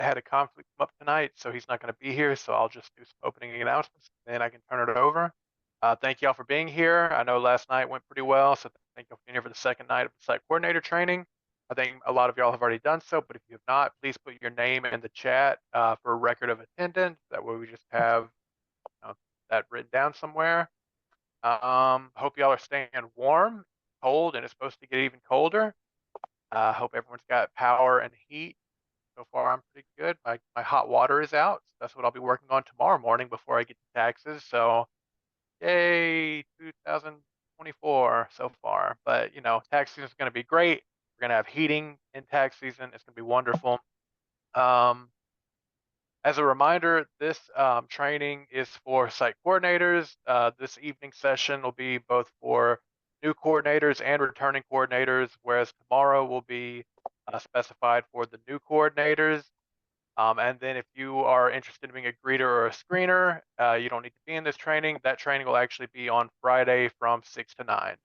had a conflict come up tonight, so he's not going to be here. So I'll just do some opening announcements, and then I can turn it over. Thank y'all for being here. I know last night went pretty well, so thank y'all for being here for the second night of the site coordinator training. I think a lot of y'all have already done so, but if you have not, please put your name in the chat for a record of attendance. That way we just have that written down somewhere. Hope y'all are staying warm, cold, and it's supposed to get even colder. Hope everyone's got power and heat. So far, I'm pretty good. My hot water is out. So that's what I'll be working on tomorrow morning before I get to taxes. So, yay, 2024 so far. But, tax season is going to be great. We're going to have heating in tax season. It's going to be wonderful. As a reminder, this training is for site coordinators. This evening session will be both for new coordinators and returning coordinators, whereas tomorrow will be specified for the new coordinators. And then if you are interested in being a greeter or a screener, you don't need to be in this training. That training will actually be on Friday from 6 to 9.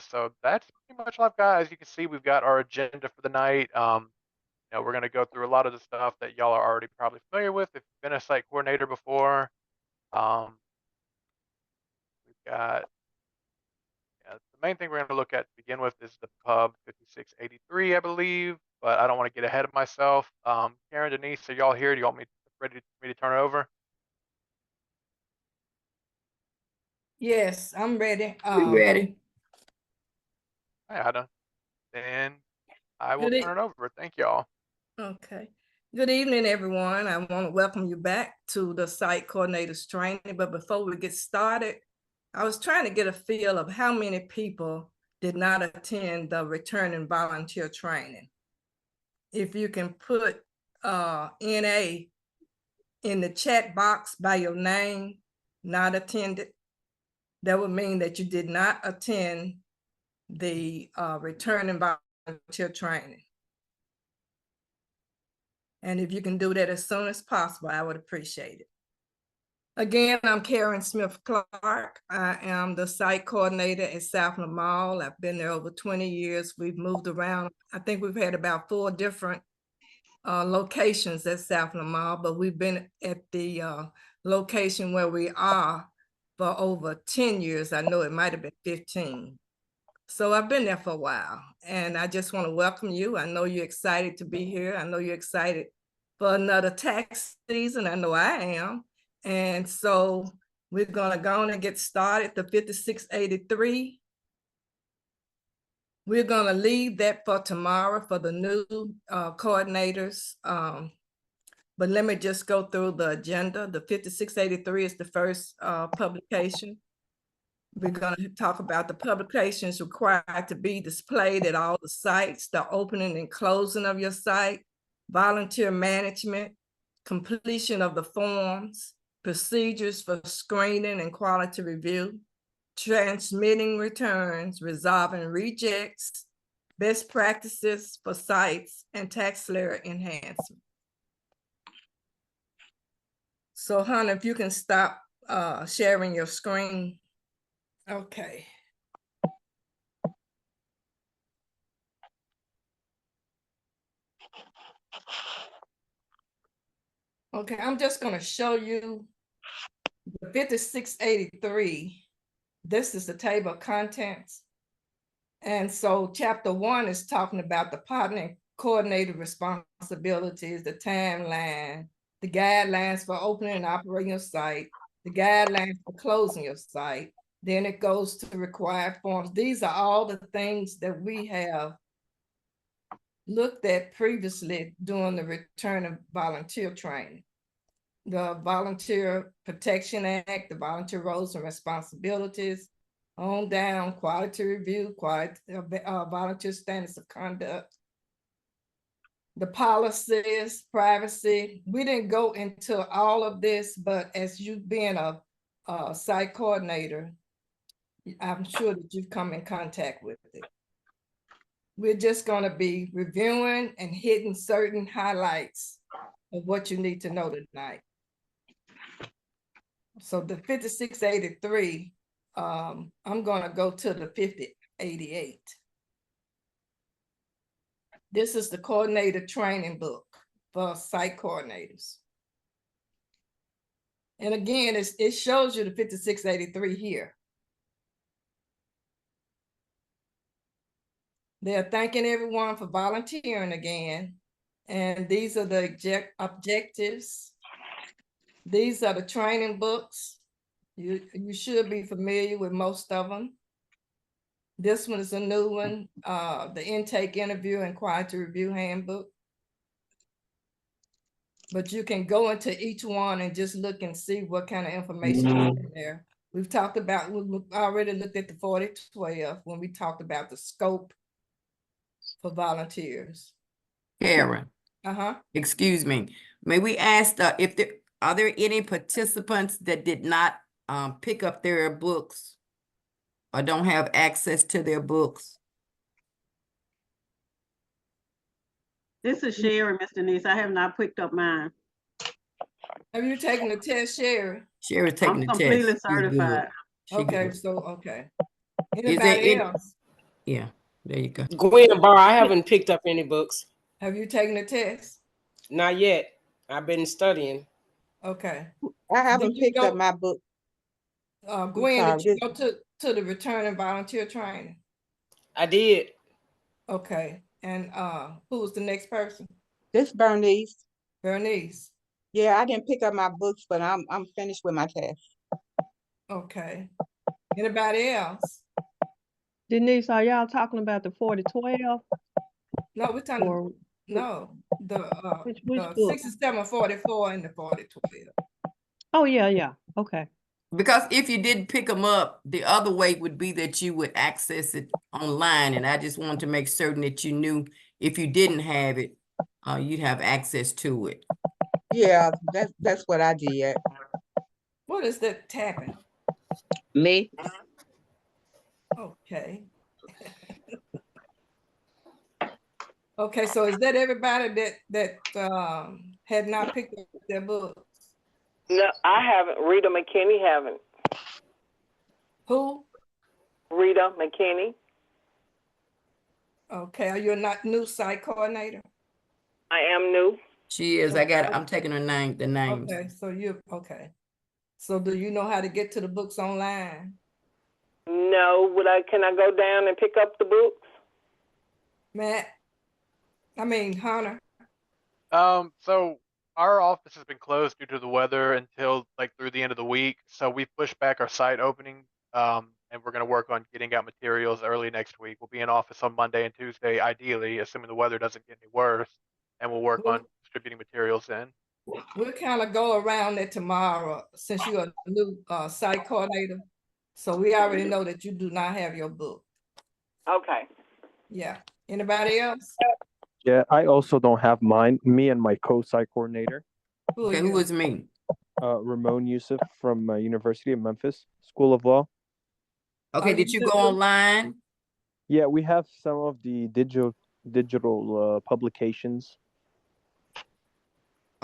So that's pretty much all I've got. As you can see, we've got our agenda for the night. We're going to go through a lot of the stuff that y'all are already probably familiar with if you've been a site coordinator before. We've got the main thing we're going to look at to begin with is the Pub 5683, I believe, but I don't want to get ahead of myself. Karen, Denise, are y'all here? Do you want me ready for me to turn it over? Yes, I'm ready. Ready. Hi, Ada. Then I will turn it over. Thank y'all. Okay. Good evening, everyone. I want to welcome you back to the site coordinators training. But before we get started, I was trying to get a feel of how many people did not attend the returning volunteer training. If you can put NA in the chat box by your name, not attended, that would mean that you did not attend the returning volunteer training. And if you can do that as soon as possible, I would appreciate it. Again, I'm Karen Smith Clark. I am the site coordinator at Southland Mall. I've been there over 20 years. We've moved around. I think we've had about 4 different locations at Southland Mall, but we've been at the location where we are for over 10 years. I know it might have been 15. So I've been there for a while, and I just want to welcome you. I know you're excited to be here. I know you're excited for another tax season. I know I am. And so we're going to go on and get started. The 5683. We're going to leave that for tomorrow for the new coordinators. But let me just go through the agenda. The 5683 is the first publication. We're going to talk about the publications required to be displayed at all the sites, the opening and closing of your site, volunteer management, completion of the forms, procedures for screening and quality review, transmitting returns, resolving rejects, best practices for sites, and tax layer enhancement. So, Hannah, if you can stop sharing your screen. Okay. Okay, I'm just going to show you the 5683. This is the table of contents. And so chapter 1 is talking about the partner coordinator responsibilities, the timeline, the guidelines for opening and operating your site, the guidelines for closing your site. Then it goes to required forms. These are all the things that we have looked at previously during the return of volunteer training. The Volunteer Protection Act, the volunteer roles and responsibilities, on down, quality review, quality, volunteer standards of conduct, the policies, privacy. We didn't go into all of this, but as you being a site coordinator, I'm sure that you've come in contact with it. We're just going to be reviewing and hitting certain highlights of what you need to know tonight. So the 5683, I'm going to go to the 5088. This is the coordinator training book. for site coordinators. And again, it shows you the 5683 here. They're thanking everyone for volunteering again. And these are the objectives. These are the training books. You should be familiar with most of them. This one is a new one, the intake interview and quality review handbook. But you can go into each one and just look and see what kind of information is in there. We've already looked at the 4012 when we talked about the scope for volunteers. Karen, Uh-huh. excuse me. May we ask if are there any participants that did not pick up their books or don't have access to their books? This is Sherry, Mr. Denise. I have not picked up mine. Have you taken the test, Sherry? Sherry's taking I'm the completely test. She's good. certified. She Okay, good. so, okay. there Anybody any- else? Yeah, there you go. Gwen Barr, I haven't picked up any books. Have you taken the test? Not yet. I've been studying. Okay. I haven't Did you picked go- up my book. Gwen, did you sorry, go to the return and volunteer training? I did. Okay, and who was the next person? This Bernice. Bernice. Yeah, I didn't pick up my books, but I'm finished with my test. Okay. Anybody else? Denise, are y'all talking about the 4012 No, we're talking, or no, the which the book? 6744 and the 4012. Oh, yeah. Okay. Because if you didn't pick them up, the other way would be that you would access it online. And I just wanted to make certain that you knew if you didn't have it, you'd have access to it. Yeah, that's what I did. What is that tapping? Me? Okay. Okay, so is that everybody that had not picked up their books? No, I haven't. Rita McKinney haven't. Who? Rita McKinney. Okay, are you a not new site coordinator? I am new. She is. I'm taking her name, the names. Okay, so okay. So do you know how to get to the books online? No, can I go down and pick up the books? Hunter. So our office has been closed due to the weather until like through the end of the week. So we pushed back our site opening, and we're going to work on getting out materials early next week. We'll be in office on Monday and Tuesday, ideally, assuming the weather doesn't get any worse, and we'll work on distributing materials in. We'll kind of go around it tomorrow since you're a new site coordinator. So we already know that you do not have your book. Okay. Yeah. Anybody else? Yeah, I also don't have mine. Me and my co-site coordinator, Who are Okay, you? who was me? Ramon Yusuf from University of Memphis School of Law. Okay, Are did you you go the- online? Yeah, we have some of the digital publications.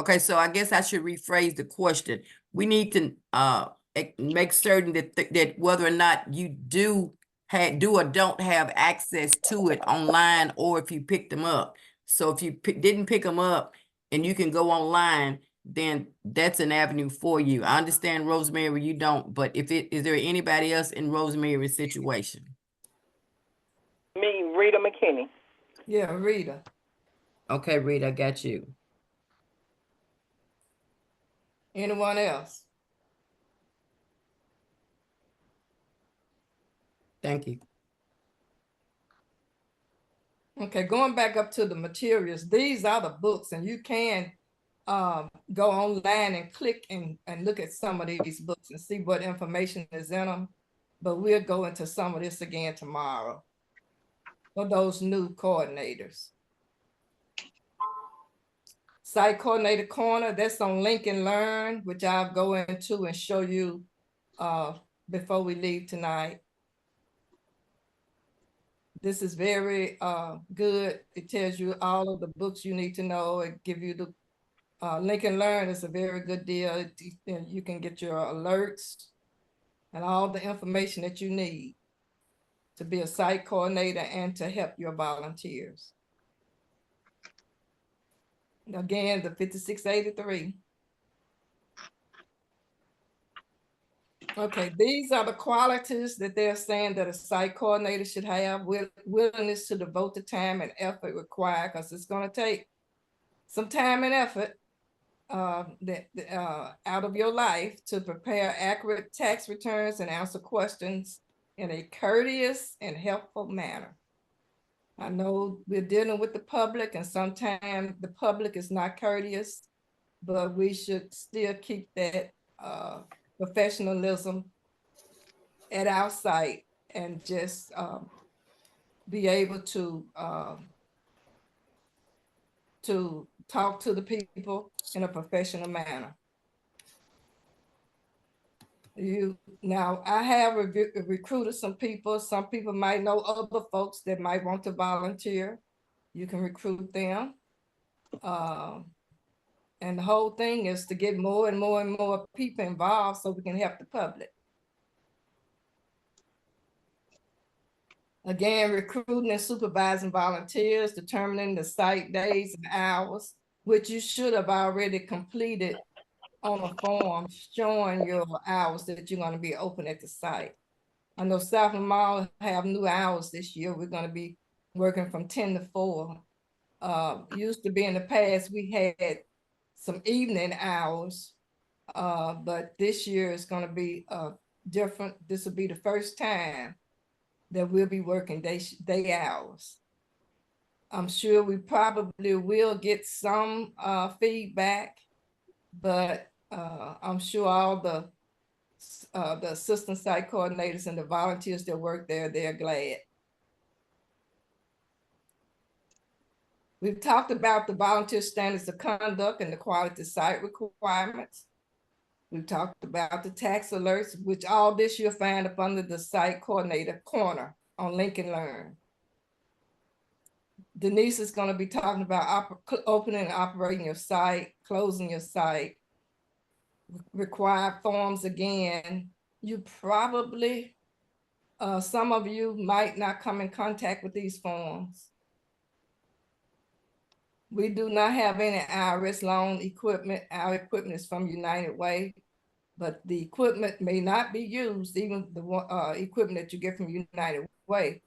Okay, so I guess I should rephrase the question. We need to make certain that whether or not you do or don't have access to it online, or if you picked them up. So if you didn't pick them up and you can go online, then that's an avenue for you. I understand, Rosemary, you don't, but is there anybody else in Rosemary's situation? Me, Rita McKinney. Yeah, Rita. Okay, Rita, I got you. Anyone else? Thank you. Okay, going back up to the materials, these are the books, and you can go online and click and look at some of these books and see what information is in them. But we'll go into some of this again tomorrow for those new coordinators. Site Coordinator Corner, that's on Link and Learn, which I'll go into and show you before we leave tonight. This is very good. It tells you all of the books you need to know. It give you the Link and Learn is a very good deal. You can get your alerts and all the information that you need to be a site coordinator and to help your volunteers. Again, the 5683. Okay, these are the qualities that they're saying that a site coordinator should have: willingness to devote the time and effort required, because it's gonna take some time and effort out of your life to prepare accurate tax returns and answer questions in a courteous and helpful manner. I know we're dealing with the public, and sometimes the public is not courteous, but we should still keep that professionalism at our site and just be able to talk to the people in a professional manner. Now, I have recruited some people. Some people might know other folks that might want to volunteer. You can recruit them. And the whole thing is to get more and more and more people involved so we can help the public. Again, recruiting and supervising volunteers, determining the site days and hours, which you should have already completed on a form showing your hours that you're going to be open at the site. I know Southland Mall have new hours this year. We're going to be working from 10 to 4. Used to be in the past, we had some evening hours, but this year is going to be different. This will be the first time that we'll be working day hours. I'm sure we probably will get some feedback, but I'm sure all the assistant site coordinators and the volunteers that work there, they're glad. We've talked about the volunteer standards of conduct and the quality site requirements. We've talked about the tax alerts, which all this you'll find up under the site coordinator corner on Lincoln Learn. Denise is going to be talking about opening and operating your site, closing your site, required forms again. You probably, some of you might not come in contact with these forms. We do not have any IRS loan equipment. Our equipment is from United Way, but the equipment may not be used, even the equipment that you get from United Way,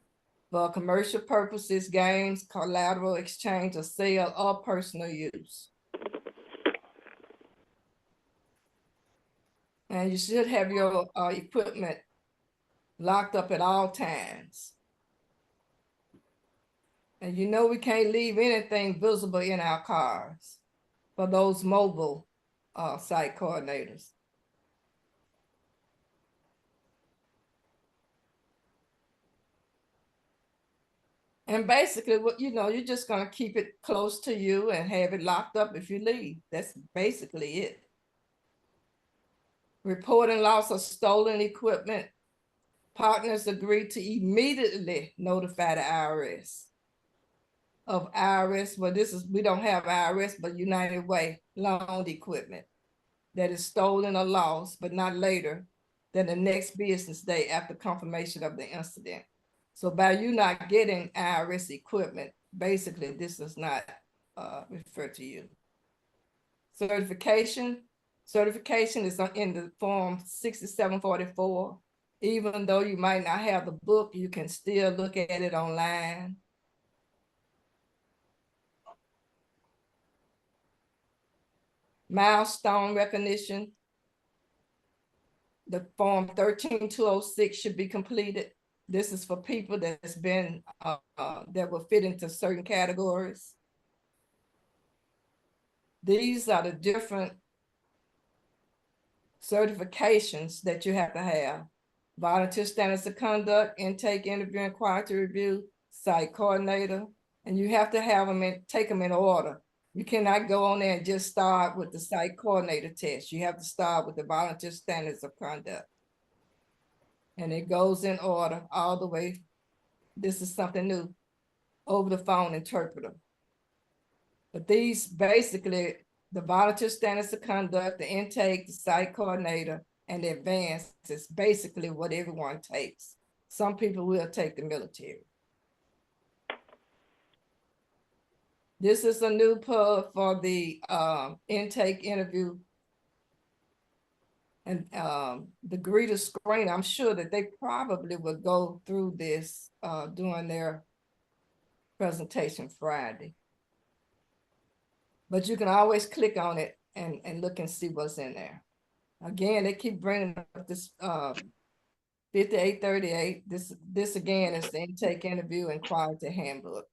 for commercial purposes, games, collateral exchange, or sale, or personal use. And you should have your equipment locked up at all times. And you know we can't leave anything visible in our cars for those mobile site coordinators. And basically, what you know, you're just gonna keep it close to you and have it locked up if you leave. That's basically it. Reporting loss of stolen equipment. Partners agree to immediately notify the IRS of IRS. Well, we don't have IRS, but United Way loaned equipment that is stolen or lost, but not later than the next business day after confirmation of the incident. So by you not getting IRS equipment, basically this does not refer to you. Certification is in the form 6744. Even though you might not have the book, you can still look at it online. Milestone recognition. The form 13206 should be completed. This is for people that's been, that will fit into certain categories. These are the different certifications that you have to have. Volunteer standards of conduct, intake, interview, and quality review, site coordinator, and you have to have them and take them in order. You cannot go on there and just start with the site coordinator test. You have to start with the volunteer standards of conduct. And it goes in order all the way. This is something new, over the phone interpreter. But these basically, the volunteer standards of conduct, the intake, the site coordinator, and the advanced is basically what everyone takes. Some people will take the military. This is a new pub for the intake interview. And the greeter screen, I'm sure that they probably will go through this during their presentation Friday. But you can always click on it and look and see what's in there. Again, they keep bringing up this 5838. This again is the intake interview and quality handbook.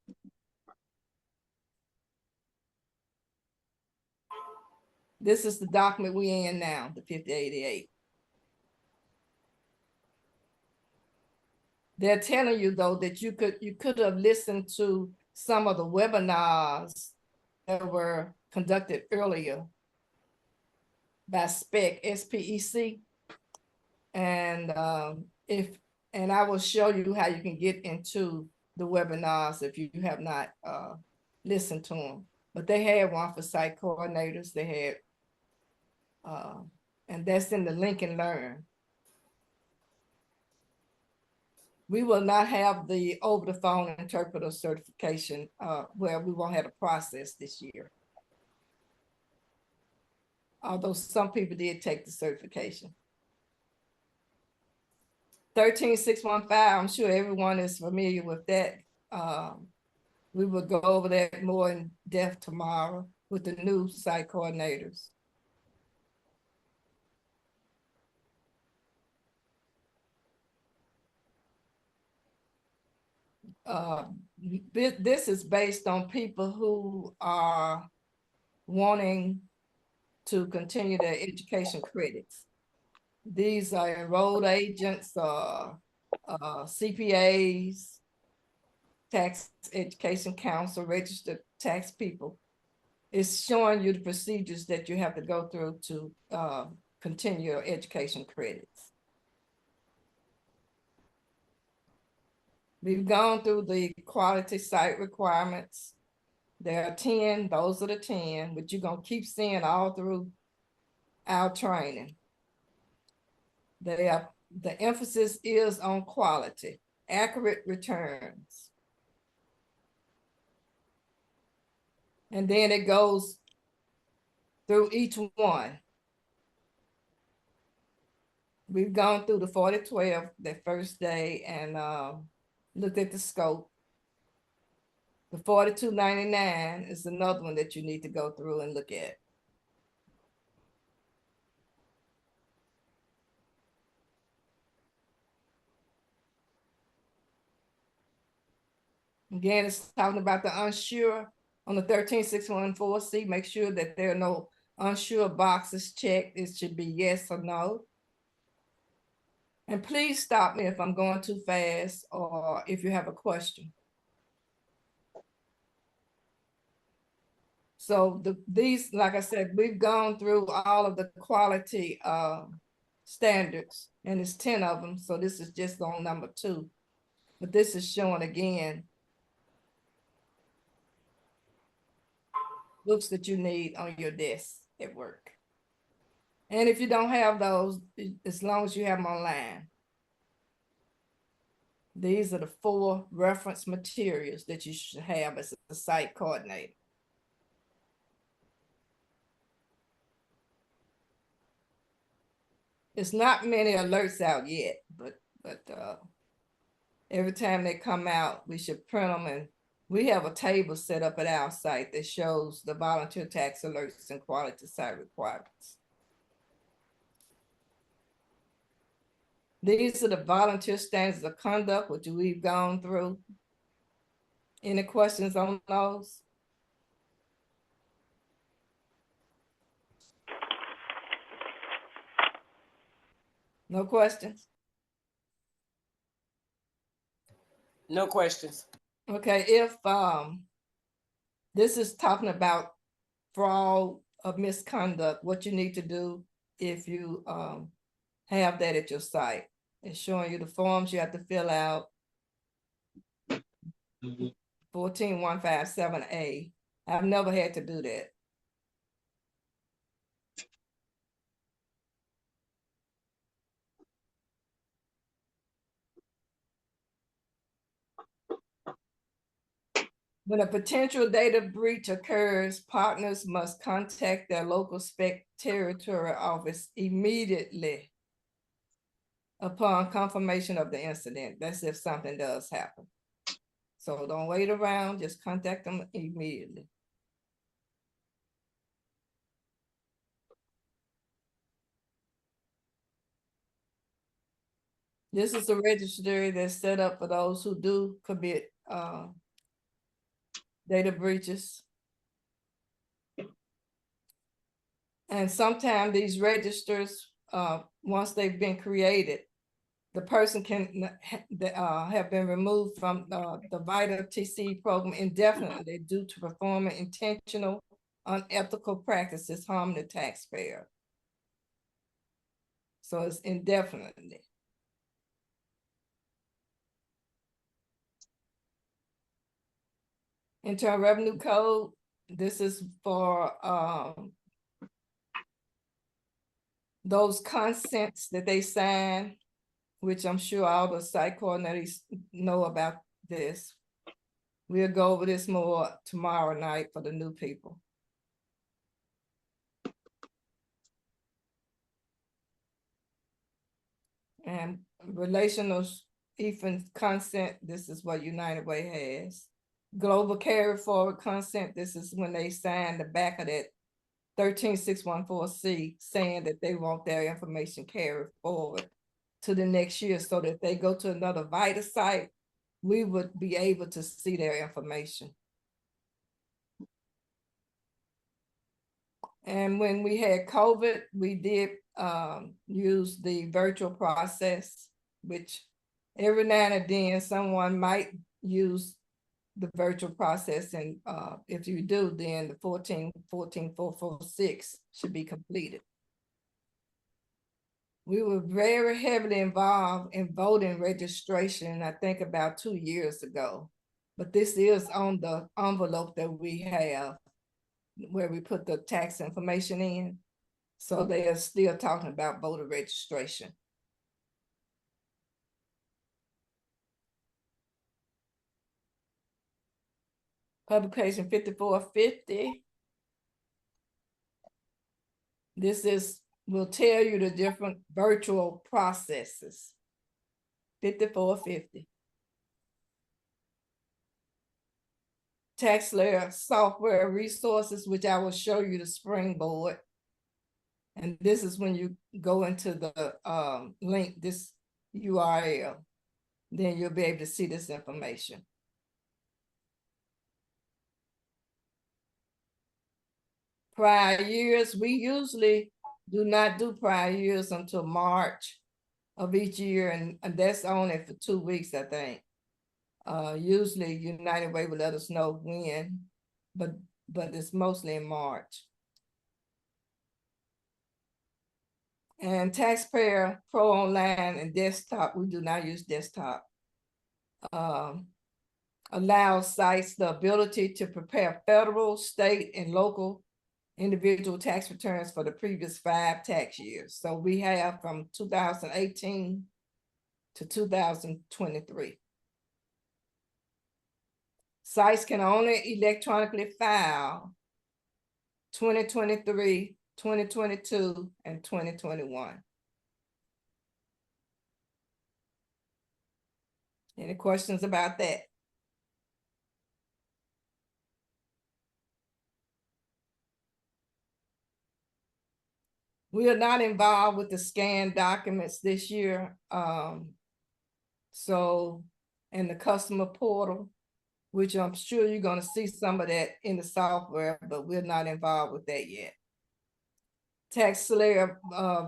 This is the document we in now, the 5088. They're telling you though that you could have listened to some of the webinars that were conducted earlier by SPEC, S-P-E-C. And and I will show you how you can get into the webinars if you have not listened to them. But they had one for site coordinators. They had and that's in the link and learn. We will not have the over the phone interpreter certification where we won't have a process this year. Although some people did take the certification. 13615, I'm sure everyone is familiar with that. We will go over that more in depth tomorrow with the new site coordinators. This is based on people who are wanting to continue their education credits. These are enrolled agents, CPAs, tax education council, registered tax people. It's showing you the procedures that you have to go through to continue your education credits. We've gone through the quality site requirements. There are 10, those are the 10, but you're gonna keep seeing all through our training. The emphasis is on quality, accurate returns. And then it goes through each one. We've gone through the 4012 that first day and looked at the scope. The 4299 is another one that you need to go through and look at. Again, it's talking about the unsure on the 13614C. Make sure that there are no unsure boxes checked. It should be yes or no. And please stop me if I'm going too fast or if you have a question. So these, like I said, we've gone through all of the quality standards, and it's 10 of them. So this is just on number 2. But this is showing again books that you need on your desk at work. And if you don't have those, as long as you have them online. These are the 4 reference materials that you should have as a site coordinator. It's not many alerts out yet, but every time they come out, we should print them, and we have a table set up at our site that shows the volunteer tax alerts and quality site requirements. These are the volunteer standards of conduct, which we've gone through. Any questions on those? No questions? No questions. Okay, if this is talking about fraud or misconduct, what you need to do if you have that at your site. It's showing you the forms you have to fill out. 14157A. I've never had to do that. When a potential data breach occurs, partners must contact their local spec territory office immediately upon confirmation of the incident. That's if something does happen. So don't wait around, just contact them immediately. This is the registry that's set up for those who do commit data breaches. And sometimes these registers, once they've been created, the person can have been removed from the VITA TC program indefinitely due to performing intentional unethical practices harming the taxpayer. So it's indefinitely. Internal Revenue Code, this is for those consents that they sign, which I'm sure all the site coordinators know about this. We'll go over this more tomorrow night for the new people. And relational even consent, this is what United Way has. Global carry forward consent, this is when they sign the back of that 13614C saying that they want their information carried forward to the next year so that if they go to another VITA site, we would be able to see their information. And when we had COVID, we did use the virtual process, which every now and then someone might use the virtual process, and if you do, then the 1414446 should be completed. We were very heavily involved in voting registration, I think about 2 years ago. But this is on the envelope that we have where we put the tax information in. So they are still talking about voter registration. Publication 5450. This will tell you the different virtual processes. 5450. TaxSlayer software resources, which I will show you the springboard. And this is when you go into the link, this URL, then you'll be able to see this information. Prior years, we usually do not do prior years until March of each year, and that's only for 2 weeks, I think. Usually United Way will let us know when, but it's mostly in March. And Taxpayer Pro Online and Desktop, we do not use desktop. Allows sites the ability to prepare federal, state, and local individual tax returns for the previous 5 tax years. So we have from 2018 to 2023. Sites can only electronically file 2023, 2022, and 2021. Any questions about that? We are not involved with the scanned documents this year. So, in the customer portal, which I'm sure you're gonna see some of that in the software, but we're not involved with that yet. TaxSlayer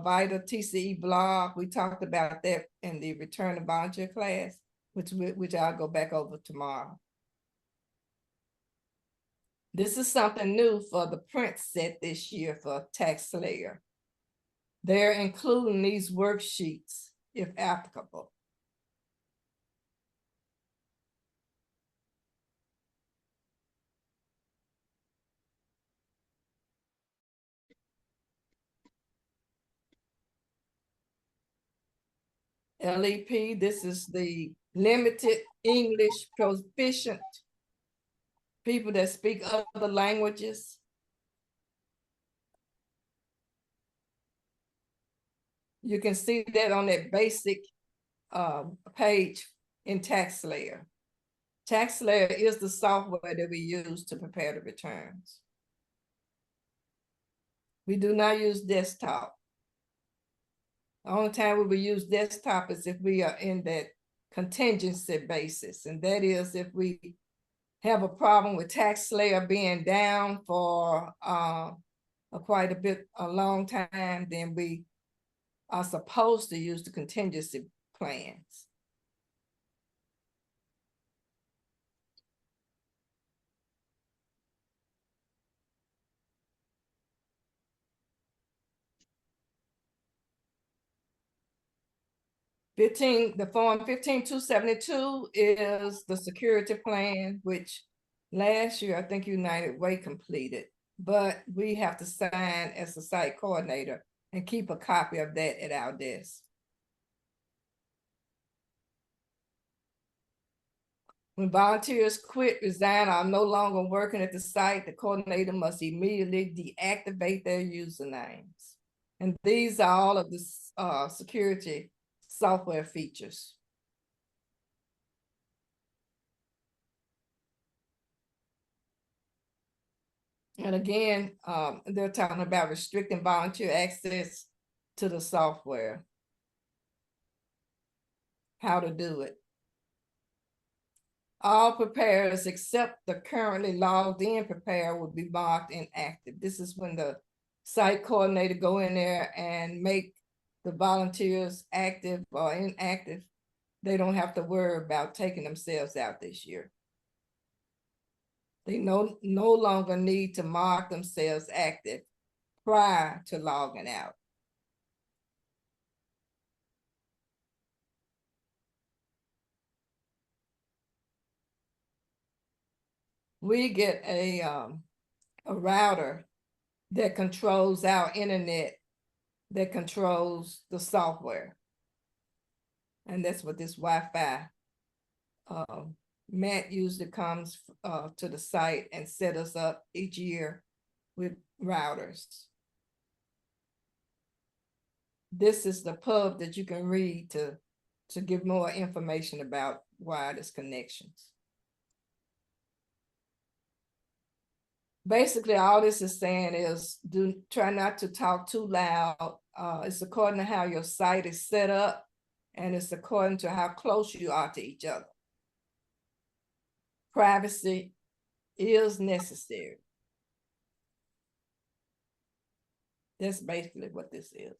VITA TCE blog, we talked about that in the return to volunteer class, which I'll go back over tomorrow. This is something new for the print set this year for TaxSlayer. They're including these worksheets if applicable. LEP, this is the limited English proficient people that speak other languages. You can see that on that basic page in TaxSlayer. TaxSlayer is the software that we use to prepare the returns. We do not use desktop. The only time we will use desktop is if we are in that contingency basis, and that is if we have a problem with TaxSlayer being down for quite a long time, then we are supposed to use the contingency plans. The form 15272 is the security plan, which last year, I think United Way completed, but we have to sign as a site coordinator and keep a copy of that at our desk. When volunteers quit, resign, or are no longer working at the site, the coordinator must immediately deactivate their usernames. And these are all of the security software features. And again, they're talking about restricting volunteer access to the software. How to do it. All preparers except the currently logged in preparer will be marked inactive. This is when the site coordinator go in there and make the volunteers active or inactive. They don't have to worry about taking themselves out this year. They no longer need to mark themselves active prior to logging out. We get a router that controls our internet, that controls the software. And that's what this Wi-Fi, Matt usually comes to the site and set us up each year with routers. This is the pub that you can read to give more information about wireless connections. Basically, all this is saying is try not to talk too loud. It's according to how your site is set up, and it's according to how close you are to each other. Privacy is necessary. That's basically what this is.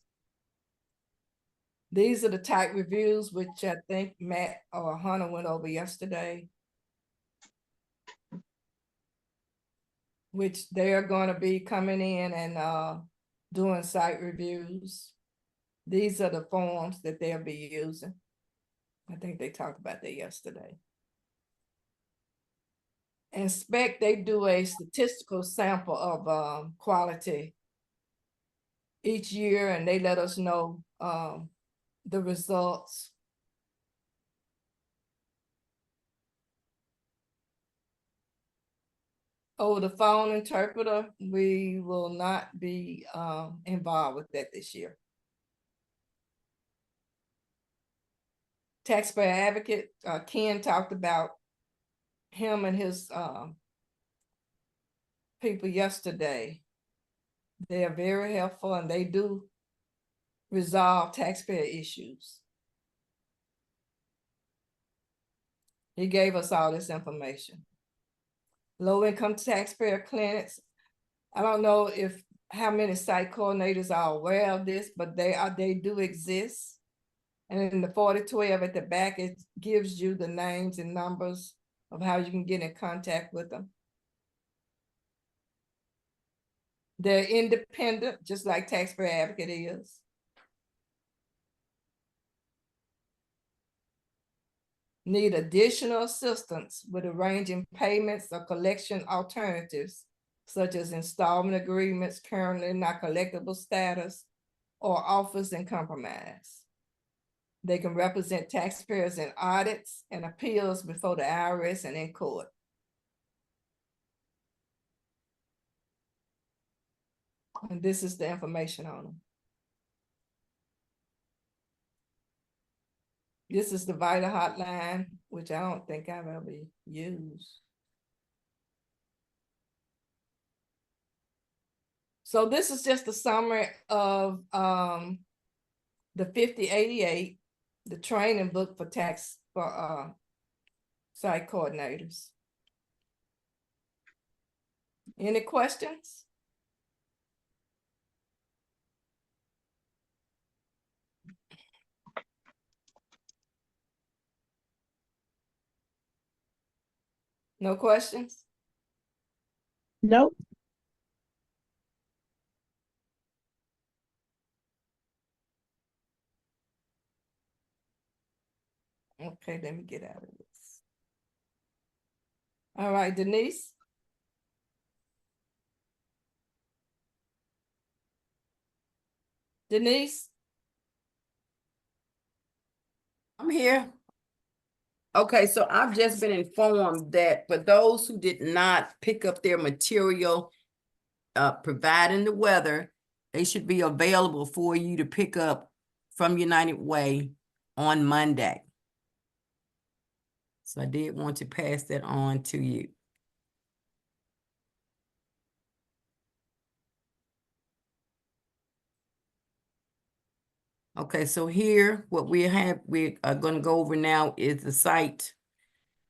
These are the type reviews, which I think Matt or Hunter went over yesterday, which they are going to be coming in and doing site reviews. These are the forms that they'll be using. I think they talked about that yesterday. Inspect, they do a statistical sample of quality each year, and they let us know the results. Oh, the phone interpreter, we will not be involved with that this year. Taxpayer advocate, Ken talked about him and his people yesterday. They are very helpful, and they do resolve taxpayer issues. He gave us all this information. Low-income taxpayer clinics. I don't know how many site coordinators are aware of this, but they do exist. And in the 4012 at the back, it gives you the names and numbers of how you can get in contact with them. They're independent, just like Taxpayer Advocate is. Need additional assistance with arranging payments or collection alternatives, such as installment agreements, currently not collectible status, or offers in compromise. They can represent taxpayers in audits and appeals before the IRS and in court. and this is the information on them. This is the Vital Hotline, which I don't think I've ever used. So this is just a summary of the 5088, the training book for site coordinators. Any questions? No questions? Nope. Okay, let me get out of this. All right, Denise? Denise? I'm here. Okay, so I've just been informed that for those who did not pick up their material, providing the weather, they should be available for you to pick up from United Way on Monday. So I did want to pass that on to you. Okay, so here, what we are going to go over now is the site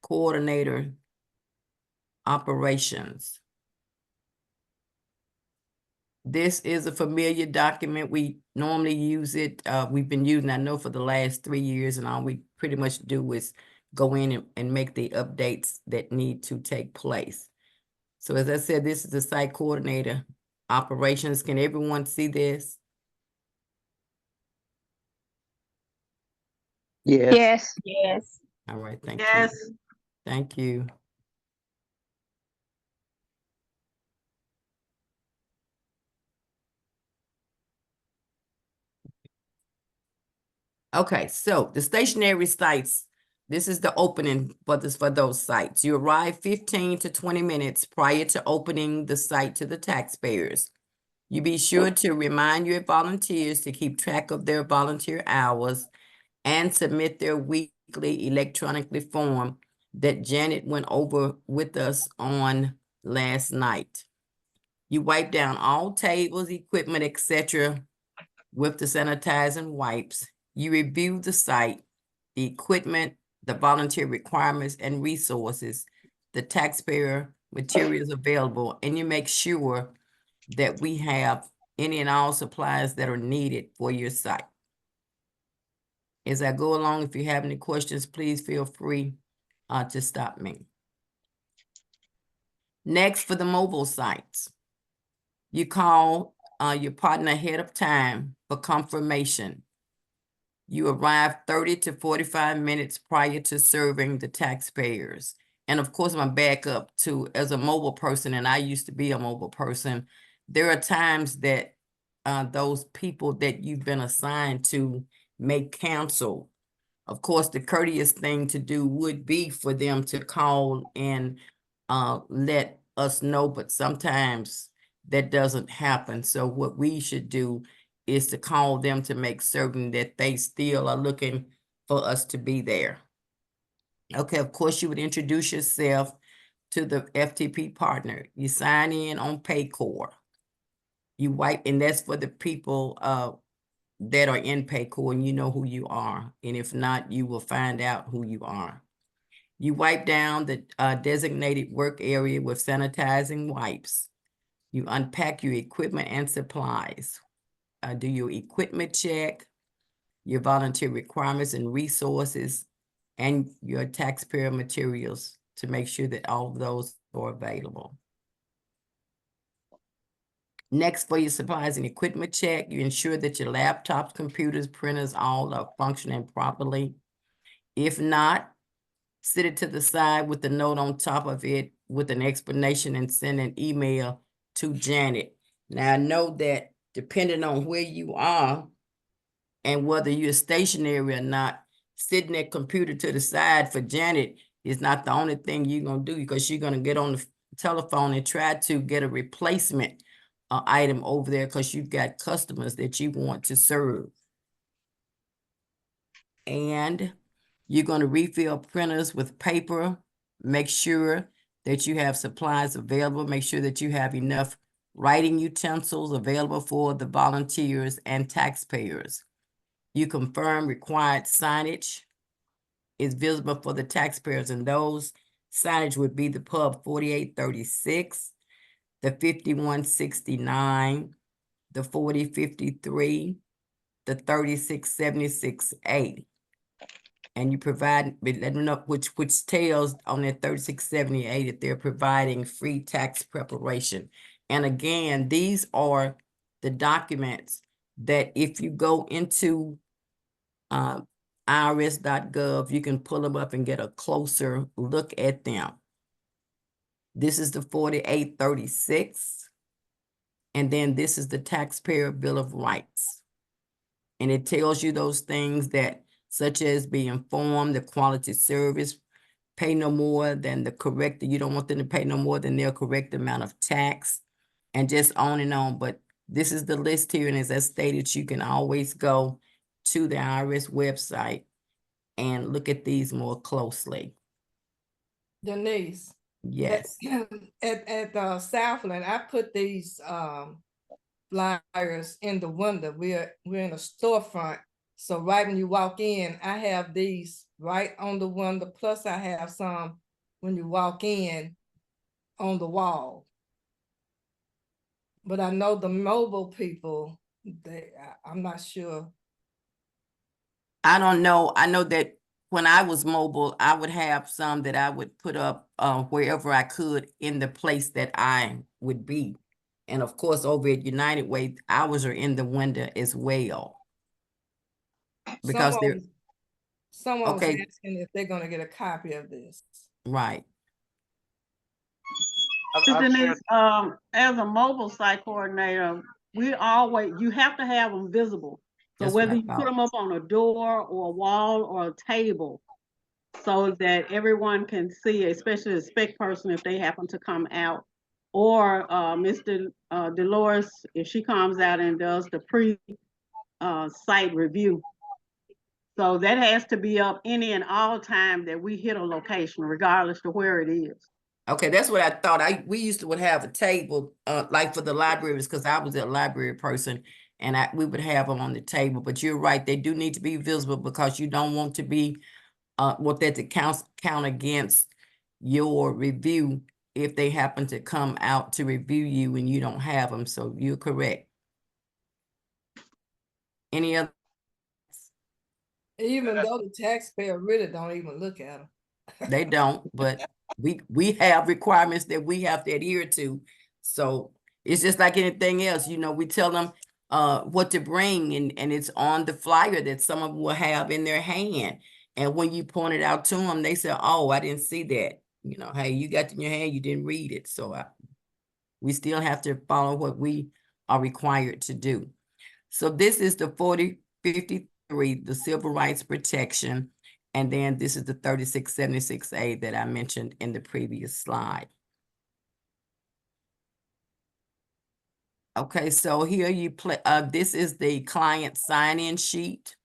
coordinator operations. This is a familiar document. We normally use it. We've been using, I know, for the last 3 years, and all we pretty much do is go in and make the updates that need to take place. So as I said, this is the site coordinator operations. Can everyone see this? Yes. Yes. All right, thank you. Yes, Thank you. Okay, so the stationary sites, this is the opening for those sites. You arrive 15 to 20 minutes prior to opening the site to the taxpayers. You be sure to remind your volunteers to keep track of their volunteer hours and submit their weekly electronically form that Janet went over with us on last night. You wipe down all tables, equipment, etc. with the sanitizing wipes. You review the site, the equipment, the volunteer requirements and resources, the taxpayer materials available, and you make sure that we have any and all supplies that are needed for your site. As I go along, if you have any questions, please feel free to stop me. Next, for the mobile sites, you call your partner ahead of time for confirmation. You arrive 30 to 45 minutes prior to serving the taxpayers. And of course, I'm back up to, as a mobile person, and I used to be a mobile person, there are times that those people that you've been assigned to may cancel. Of course, the courteous thing to do would be for them to call and let us know, but sometimes that doesn't happen. So what we should do is to call them to make certain that they still are looking for us to be there. Okay, of course, you would introduce yourself to the FTP partner. You sign in on Paycor. You wipe, and that's for the people that are in Paycor, and you know who you are. And if not, you will find out who you are. You wipe down the designated work area with sanitizing wipes. You unpack your equipment and supplies. Do your equipment check, your volunteer requirements and resources, and your taxpayer materials to make sure that all of those are available. Next, for your supplies and equipment check, you ensure that your laptops, computers, printers, all are functioning properly. If not, sit it to the side with a note on top of it with an explanation and send an email to Janet. Now, I know that depending on where you are and whether you're stationary or not, sitting that computer to the side for Janet is not the only thing you're going to do, because you're going to get on the telephone and try to get a replacement item over there because you've got customers that you want to serve. And you're going to refill printers with paper. Make sure that you have supplies available. Make sure that you have enough writing utensils available for the volunteers and taxpayers. You confirm required signage is visible for the taxpayers, and those signage would be the pub 4836, the 5169, the 4053, the 3676A. And you provide, let them know which tells on that 3678 that they're providing free tax preparation. And again, these are the documents that if you go into irs.gov, you can pull them up and get a closer look at them. This is the 4836. And then this is the Taxpayer Bill of Rights. And it tells you those things that, such as be informed, the quality service, pay no more than the correct, you don't want them to pay no more than their correct amount of tax, and just on and on. But this is the list here, and as I stated, you can always go to the IRS website and look at these more closely. Denise. Yes. At Southland, I put these flyers in the window. We're in a storefront. So right when you walk in, I have these right on the window. Plus I have some when you walk in on the wall. But I know the mobile people, I'm not sure. I don't know. I know that when I was mobile, I would have some that I would put up wherever I could in the place that I would be. And of course, over at United Way, ours are in the window as well. Because someone was okay. asking if they're gonna get a copy of this. Right. Denise, as a mobile site coordinator, you have to have them visible. So That's what whether I you put thought. them up on a door or a wall or a table, so that everyone can see, especially the spec person if they happen to come out, or Mr. Dolores, if she comes out and does the pre-site review. So that has to be up any and all time that we hit a location, regardless of where it is. Okay, that's what I thought. We used to would have a table, like for the libraries, because I was a library person, and we would have them on the table. But you're right, they do need to be visible because you don't want to be what that to count against your review if they happen to come out to review you and you don't have them. So you're correct. Any other? Even though the taxpayer really don't even look at them. They don't, but we have requirements that we have to adhere to. So it's just like anything else, you know, we tell them what to bring, and it's on the flyer that some of them will have in their hand. And when you point it out to them, they say, oh, I didn't see that. You know, hey, you got it in your hand, you didn't read it. So we still have to follow what we are required to do. So this is the 4053, the Civil Rights Protection. And then this is the 3676A that I mentioned in the previous slide. Okay, so here you play, this is the client sign-in sheet.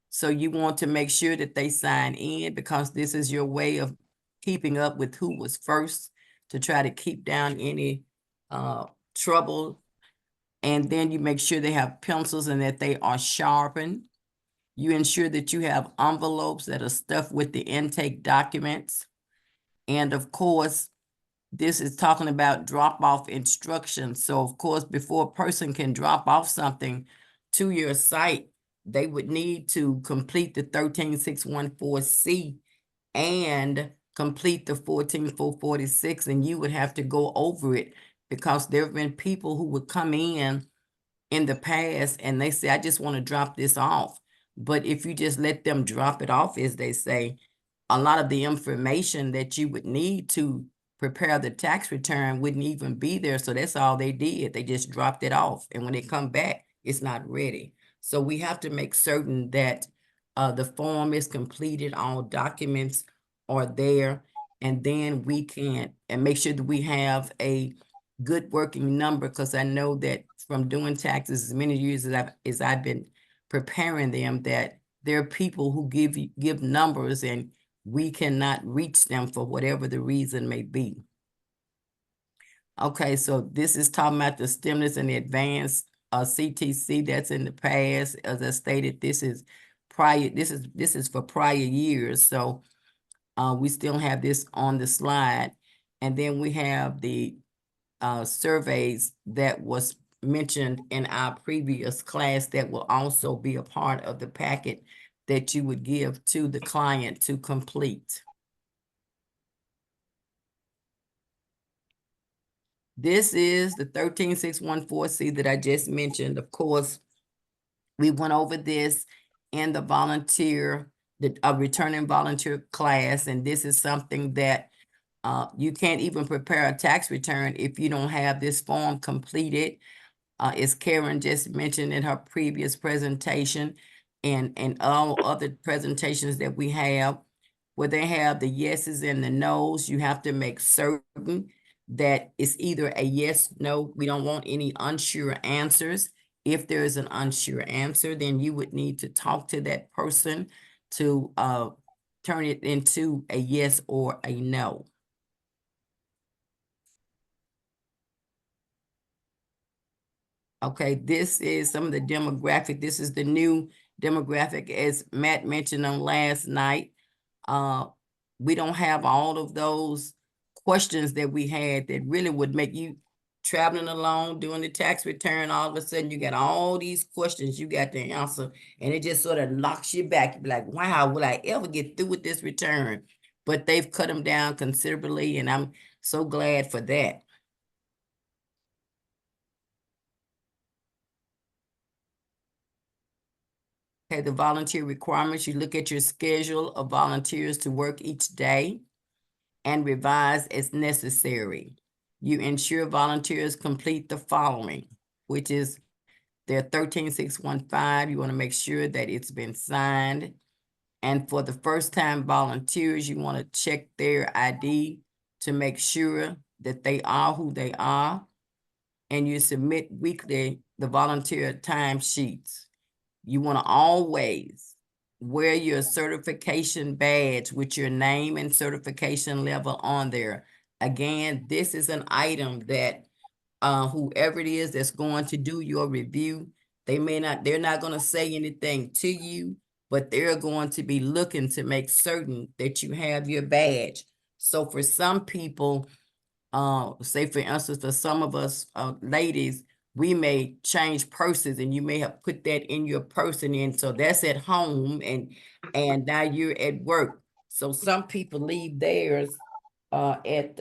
So you want to make sure that they sign in because this is your way of keeping up with who was first to try to keep down any trouble. And then you make sure they have pencils and that they are sharpened. You ensure that you have envelopes that are stuffed with the intake documents. And of course, this is talking about drop-off instructions. So of course, before a person can drop off something to your site, they would need to complete the 13614C and complete the 14446, and you would have to go over it because there have been people who would come in the past and they say, I just want to drop this off. But if you just let them drop it off, as they say, a lot of the information that you would need to prepare the tax return wouldn't even be there. So that's all they did. They just dropped it off. And when they come back, it's not ready. So we have to make certain that the form is completed, all documents are there, and then we can, and make sure that we have a good working number, because I know that from doing taxes as many years as I've been preparing them, that there are people who give numbers and we cannot reach them for whatever the reason may be. Okay, so this is talking about the stimulus and the advanced CTC that's in the past. As I stated, this is prior, this is for prior years. So we still have this on the slide. And then we have the surveys that was mentioned in our previous class that will also be a part of the packet that you would give to the client to complete. This is the 13614C that I just mentioned. Of course, we went over this in the returning volunteer class, and this is something that you can't even prepare a tax return if you don't have this form completed. As Karen just mentioned in her previous presentation and all other presentations that we have, where they have the yeses and the nos, you have to make certain that it's either a yes, no. We don't want any unsure answers. If there is an unsure answer, then you would need to talk to that person to turn it into a yes or a no. Okay, this is some of the demographic. This is the new demographic, as Matt mentioned on last night. We don't have all of those questions that we had that really would make you traveling along, doing the tax return. All of a sudden, you got all these questions you got to answer, and it just sort of knocks you back. You be like, wow, will I ever get through with this return? But they've cut them down considerably, and I'm so glad for that. Okay, the volunteer requirements, you look at your schedule of volunteers to work each day and revise as necessary. You ensure volunteers complete the following, which is their 13615. You want to make sure that it's been signed. And for the first-time volunteers, you want to check their ID to make sure that they are who they are. And you submit weekly the volunteer timesheets. You want to always wear your certification badge with your name and certification level on there. Again, this is an item that whoever it is that's going to do your review, they're not going to say anything to you, but they're going to be looking to make certain that you have your badge. So for some people, say for instance, for some of us ladies, we may change purses and you may have put that in your purse, and so that's at home and now you're at work. So some people leave theirs at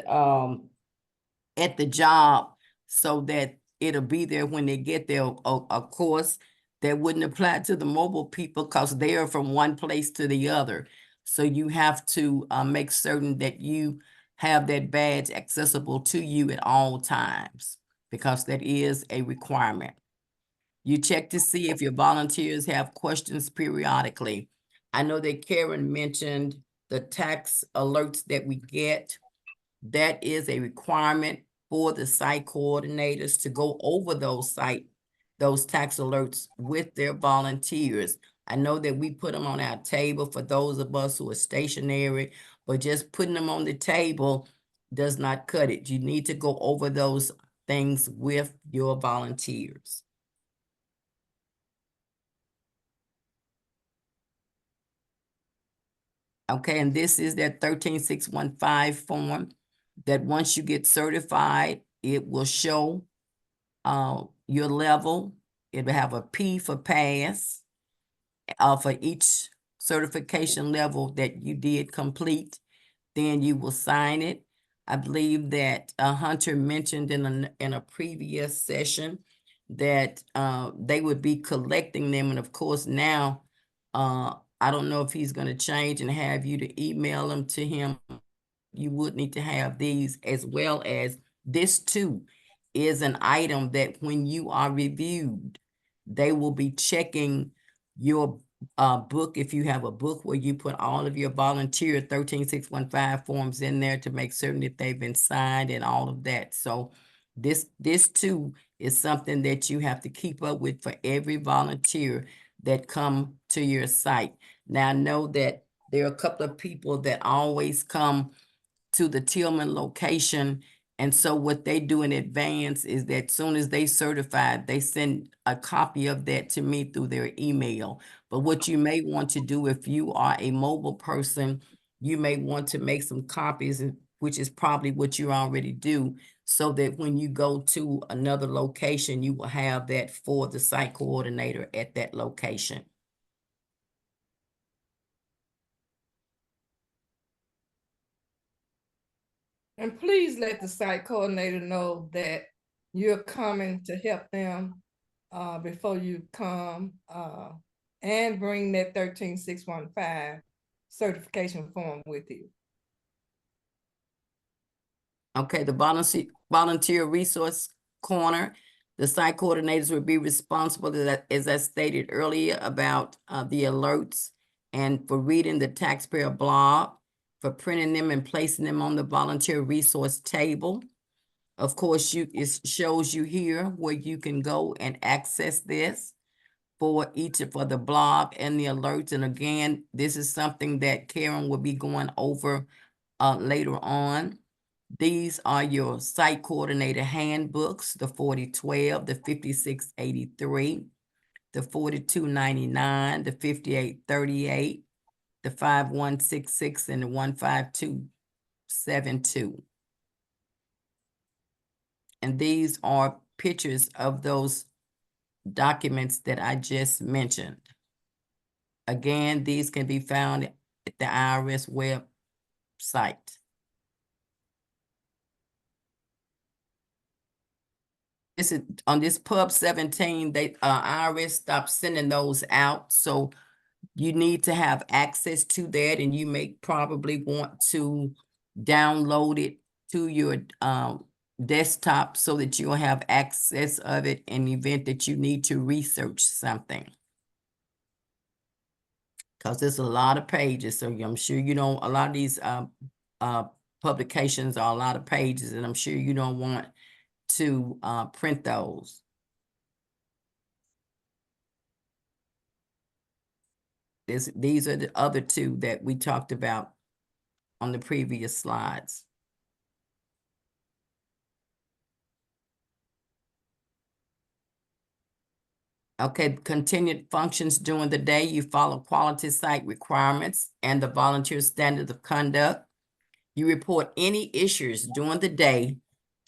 the job so that it'll be there when they get there. Of course, that wouldn't apply to the mobile people because they are from one place to the other. So you have to make certain that you have that badge accessible to you at all times, because that is a requirement. You check to see if your volunteers have questions periodically. I know that Karen mentioned the tax alerts that we get. That is a requirement for the site coordinators to go over those tax alerts with their volunteers. I know that we put them on our table for those of us who are stationary, but just putting them on the table does not cut it. You need to go over those things with your volunteers. Okay, and this is that 13615 form that once you get certified, it will show your level. It will have a P for pass for each certification level that you did complete. Then you will sign it. I believe that Hunter mentioned in a previous session that they would be collecting them. And of course now, I don't know if he's going to change and have you to email them to him. You would need to have these, as well as this too is an item that when you are reviewed, they will be checking your book. If you have a book where you put all of your volunteer 13615 forms in there to make certain that they've been signed and all of that. So This too is something that you have to keep up with for every volunteer that come to your site. Now, I know that there are a couple of people that always come to the Tillman location. And so what they do in advance is that soon as they certify, they send a copy of that to me through their email. But what you may want to do if you are a mobile person, you may want to make some copies, which is probably what you already do, so that when you go to another location, you will have that for the site coordinator at that location. And please let the site coordinator know that you're coming to help them before you come and bring that 13615 certification form with you. Okay, the volunteer resource corner, the site coordinators will be responsible, as I stated earlier, about the alerts and for reading the taxpayer blog, for printing them and placing them on the volunteer resource table. Of course, it shows you here where you can go and access this for the blog and the alerts. And again, this is something that Karen will be going over later on. These are your site coordinator handbooks, the 4012, the 5683, the 4299, the 5838, the 5166, and the 15272. And these are pictures of those documents that I just mentioned. Again, these can be found at the IRS website. This is on this Pub 17, they IRS stopped sending those out. So you need to have access to that, and you may probably want to download it to your desktop so that you'll have access of it in the event that you need to research something. Because there's a lot of pages, so I'm sure you don't, a lot of these publications are a lot of pages, and I'm sure you don't want to print those. These are the other two that we talked about on the previous slides. Okay, continued functions during the day. You follow quality site requirements and the volunteer standards of conduct. You report any issues during the day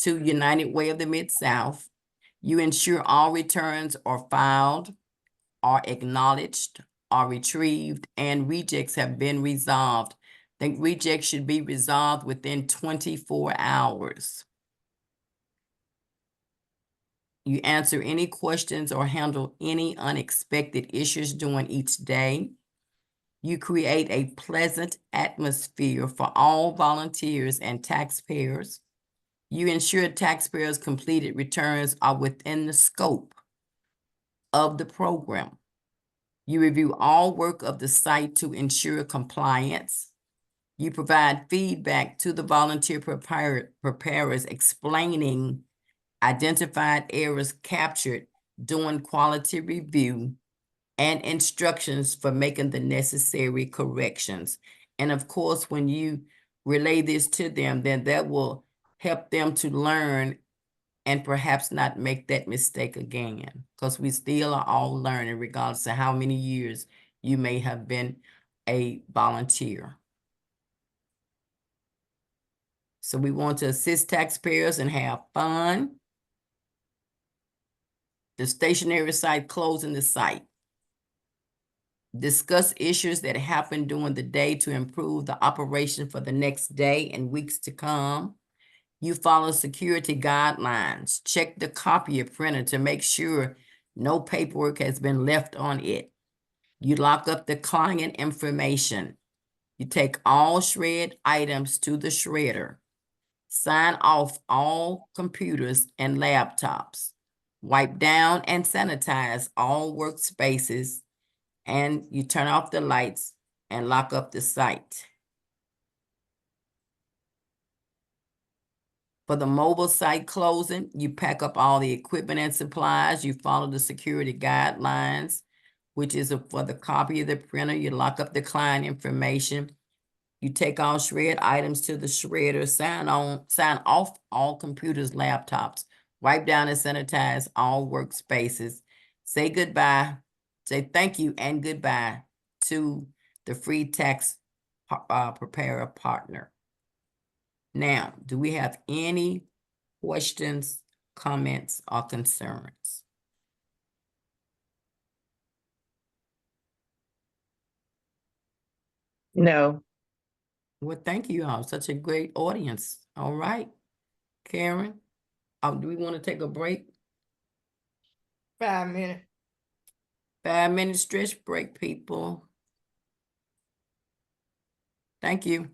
to United Way of the Mid-South. You ensure all returns are filed, are acknowledged, are retrieved, and rejects have been resolved. The rejects should be resolved within 24 hours. You answer any questions or handle any unexpected issues during each day. You create a pleasant atmosphere for all volunteers and taxpayers. You ensure taxpayers' completed returns are within the scope of the program. You review all work of the site to ensure compliance. You provide feedback to the volunteer preparers explaining identified errors captured during quality review and instructions for making the necessary corrections. And of course, when you relay this to them, then that will help them to learn and perhaps not make that mistake again, because we still are all learning regardless of how many years you may have been a volunteer. So we want to assist taxpayers and have fun. The stationary site, closing the site. Discuss issues that happen during the day to improve the operation for the next day and weeks to come. You follow security guidelines. Check the copier printer to make sure no paperwork has been left on it. You lock up the client information. You take all shred items to the shredder. Sign off all computers and laptops. Wipe down and sanitize all workspaces, and you turn off the lights and lock up the site. For the mobile site closing, you pack up all the equipment and supplies, you follow the security guidelines, which is for the copy of the printer, you lock up the client information. You take all shred items to the shredder, sign off all computers, laptops, wipe down and sanitize all workspaces, say goodbye, say thank you and goodbye to the free tax preparer partner. Now, do we have any questions, comments, or concerns? No. Well, thank you all. Such a great audience. All right. Karen, do we want to take a break? 5 minutes. 5-minute stretch break, people. Thank you.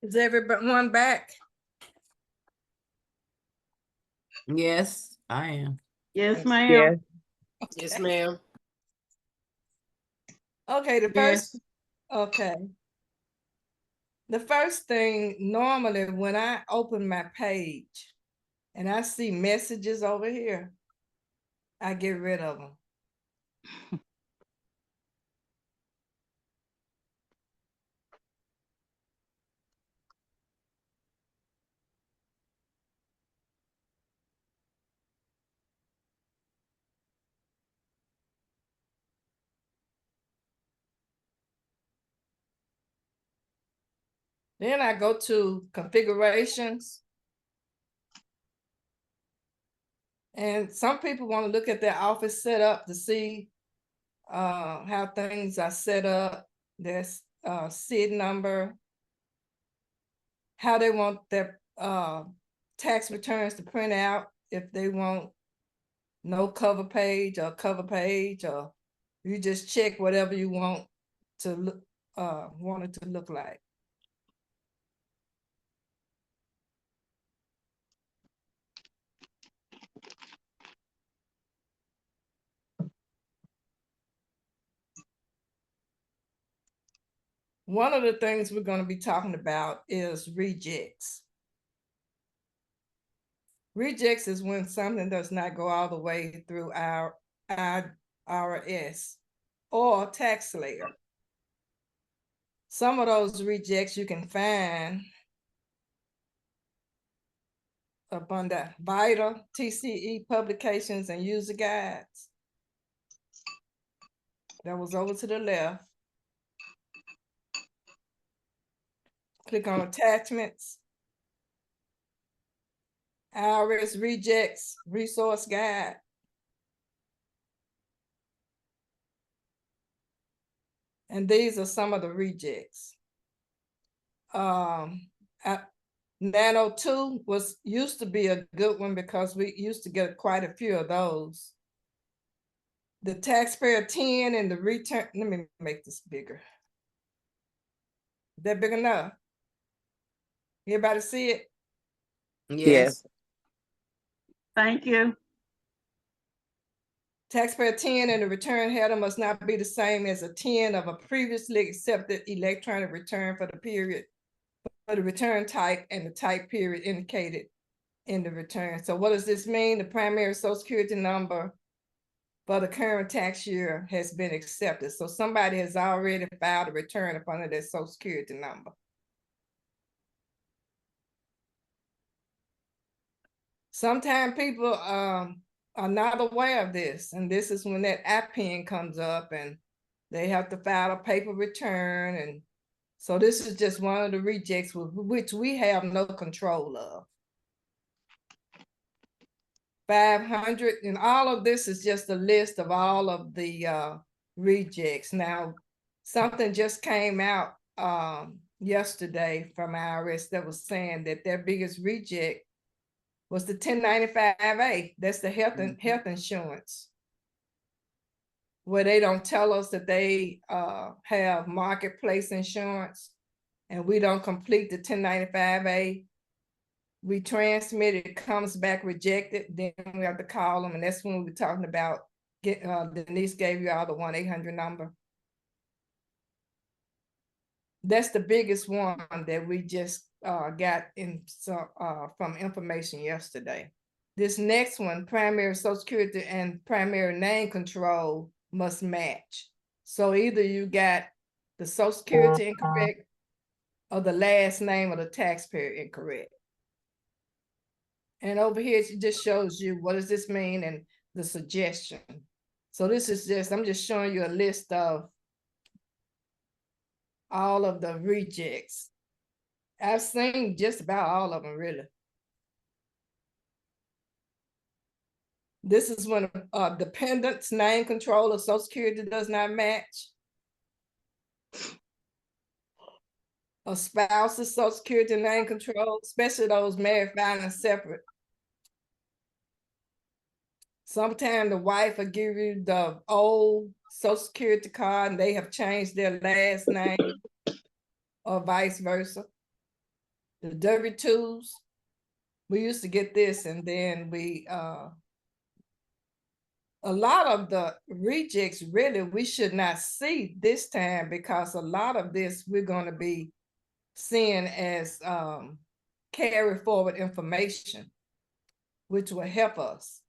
Is everyone back? Yes, I am. Yes, Yes. ma'am. Yes, ma'am. Okay, Yes. okay. The first thing, normally when I open my page and I see messages over here, I get rid of them. Then I go to configurations. And some people want to look at their office setup to see how things are set up, their SID number, how they want their tax returns to print out, if they want no cover page, or you just check whatever you want to look, want it to look like. One of the things we're going to be talking about is rejects. Rejects is when something does not go all the way through our IRS or tax layer. Some of those rejects you can find up under VITA, TCE publications and user guides. That was over to the left. Click on attachments. IRS rejects resource guide. And these are some of the rejects. Nano 2 used to be a good one because we used to get quite a few of those. The taxpayer 10 and the return, let me make this bigger. Is that big enough? Everybody see it? Yes. Thank you. Taxpayer 10 and the return header must not be the same as a 10 of a previously accepted electronic return for the period, for the return type and the type period indicated in the return. So what does this mean? The primary Social Security number for the current tax year has been accepted. So somebody has already filed a return up under their Social Security number. Sometimes people are not aware of this, and this is when that append comes up and they have to file a paper return. And so this is just one of the rejects with which we have no control of. 500, and all of this is just a list of all of the rejects. Now, something just came out yesterday from IRS that was saying that their biggest reject was the 1095A. That's the health insurance, where they don't tell us that they have marketplace insurance and we don't complete the 1095A. We transmit it, comes back rejected, then we have to call them, and that's when we were talking about, Denise gave you all the 1-800 number. That's the biggest one that we just got in from information yesterday. This next one, primary Social Security and primary name control must match. So either you got the Social Security incorrect or the last name of the taxpayer incorrect. And over here, it just shows you what does this mean and the suggestion. So this is just, I'm just showing you a list of all of the rejects. I've seen just about all of them, really. This is when a dependent's name control of Social Security does not match. A spouse's Social Security name control, especially those married, filing separate. Sometimes the wife will give you the old Social Security card and they have changed their last name or vice versa. the W-2s. We used to get this, and then a lot of the rejects, really, we should not see this time, because a lot of this we're gonna be seeing as carry forward information, which will help us.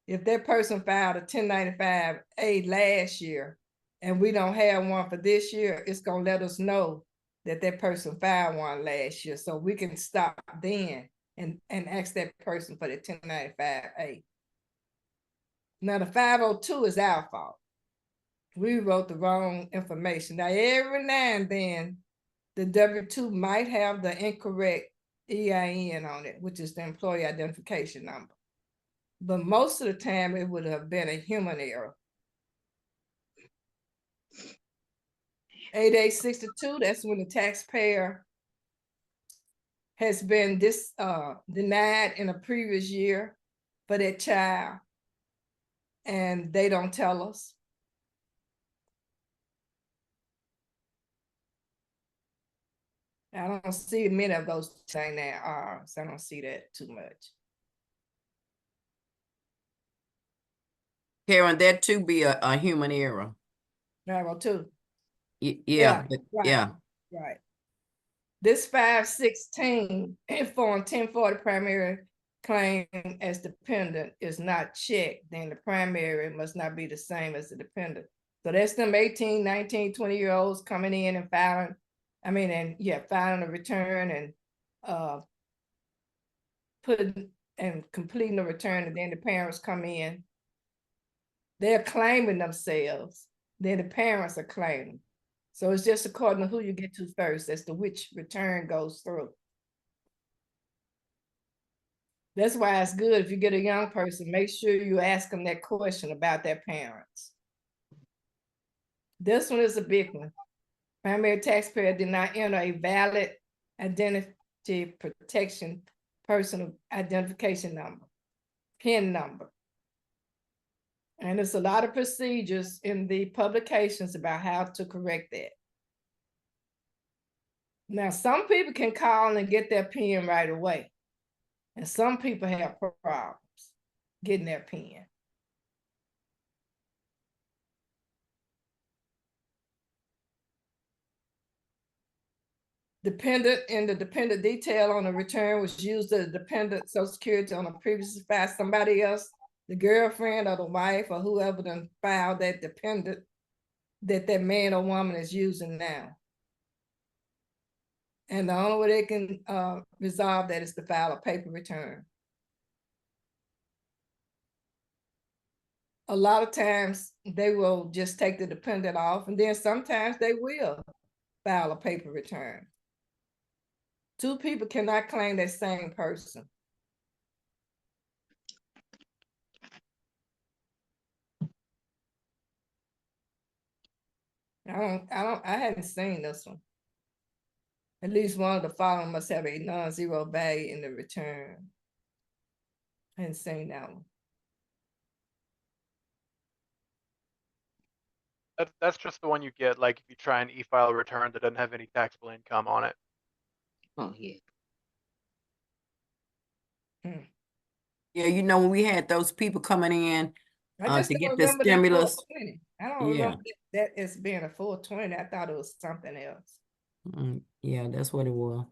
If that person filed a 1095-A last year and we don't have one for this year, it's gonna let us know that that person filed one last year, so we can stop then and ask that person for the 1095-A. Now, the 502 is our fault. We wrote the wrong information. Now, every now and then, the W-2 might have the incorrect EIN on it, which is the employee identification number. But most of the time, it would have been a human error. 8862, that's when the taxpayer has been denied in a previous year for that child, and they don't tell us. I don't see many of those saying that are, so I don't see that too much. Karen, that too be a human error. 502. Yeah, but right. yeah. Right. This 516 Form 1040 primary claim as dependent is not checked, then the primary must not be the same as the dependent. So that's them 18, 19, 20-year-olds coming in and filing, filing a return and putting and completing the return, and then the parents come in. They're claiming themselves, then the parents are claiming. So it's just according to who you get to first as to which return goes through. That's why it's good if you get a young person, make sure you ask them that question about their parents. This one is a big one. Primary taxpayer did not enter a valid identity protection personal identification number, PIN number. And there's a lot of procedures in the publications about how to correct that. Now, some people can call and get their PIN right away. And some people have problems getting their PIN. Dependent in the dependent detail on the return was used as a dependent Social Security on a previously filed somebody else, the girlfriend or the wife or whoever done filed that dependent that man or woman is using now. And the only way they can resolve that is to file a paper return. A lot of times they will just take the dependent off, and then sometimes they will file a paper return. Two people cannot claim that same person. I hadn't seen this one. At least one of the following must have a non-zero value in the return. I hadn't seen that one. That's just the one you get, like, if you try and e-file a return that doesn't have any taxable income on it. Oh, yeah. Yeah, you know, when we had those people coming in I just to don't get the remember that stimulus. 420. I don't Yeah. remember that as being a 420. I thought it was something else. Yeah, that's what it was.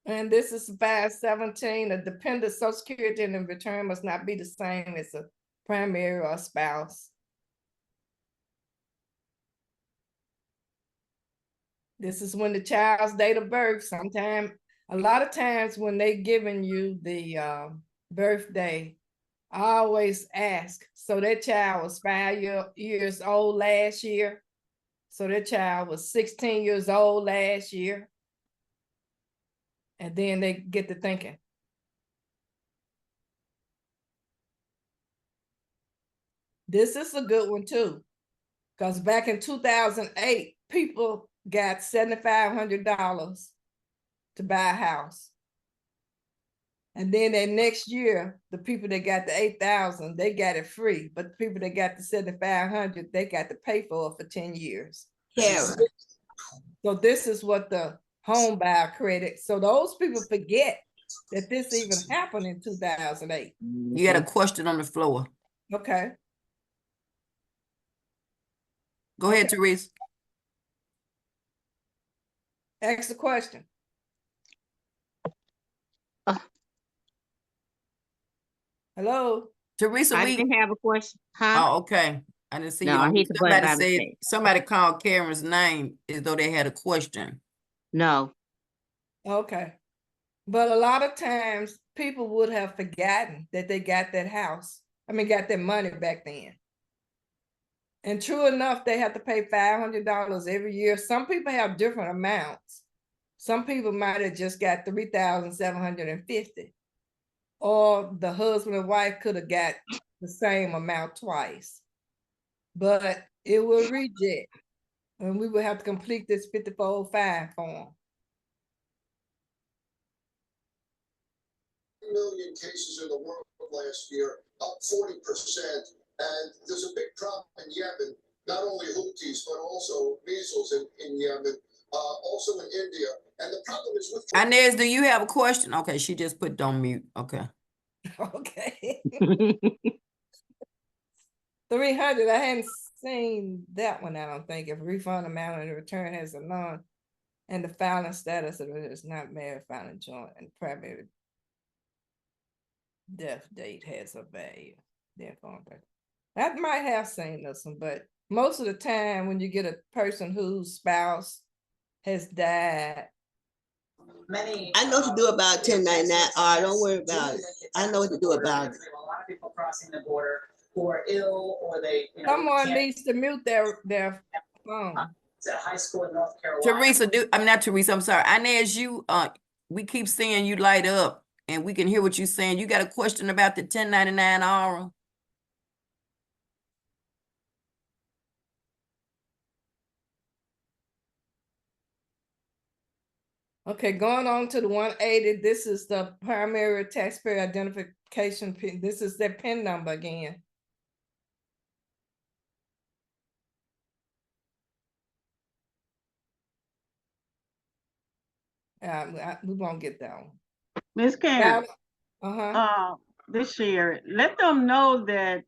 And this is 517. A dependent Social Security and the return must not be the same as a primary or a spouse. This is when the child's date of birth. A lot of times when they giving you the birthday, I always ask, so that child was 5 years old last year. So that child was 16 years old last year. And then they get to thinking. This is a good one too, because back in 2008, people got $7,500 to buy a house. And then that next year, the people that got the 8,000, they got it free. But the people that got the 7,500, they got to pay for it for 10 years. Karen, So this is what the home buyer credit, so those people forget that this even happened in 2008. You had a question on the floor. Okay, Go ahead, Teresa. ask the question. Hello? Teresa, I we, didn't have a question, huh? oh, okay. I didn't see you. No, I on. hit the button Somebody by said, mistake. somebody called Karen's name as though they had a question. No, Okay. But a lot of times people would have forgotten that they got that house. I mean, got their money back then. And true enough, they have to pay $500 every year. Some people have different amounts. Some people might have just got 3,750. Or the husband and wife could have got the same amount twice. But it will reject. And we will have to complete this 5405 form. Million cases in the world last year, up 40%. And there's a big problem in Yemen, not only Houthis, but also measles in Yemen, also in India. And the problem is with Inez, do you have a question? Okay, she just put it on mute. Okay. Okay. 300, I hadn't seen that one, I don't think. If refund amount and the return has a none, and the filing status of it is not married, filing joint, and primary death date has a value. Therefore, I might have seen this one, but most of the time when you get a person whose spouse has died. I know what to do about 1099R. Don't worry about it. I know what to do about it. A lot of people crossing the border who are ill or they, Someone needs to mute their phone. It's at high school in North Carolina. Teresa, I'm not Teresa, I'm sorry. Inez, you, we keep seeing you light up and we can hear what you're saying. You got a question about the 1099R? Okay, going on to the 180, this is the primary taxpayer identification pin. This is their PIN number again. We won't get that one. Ms. Karen, Uh-huh. this year, let them know that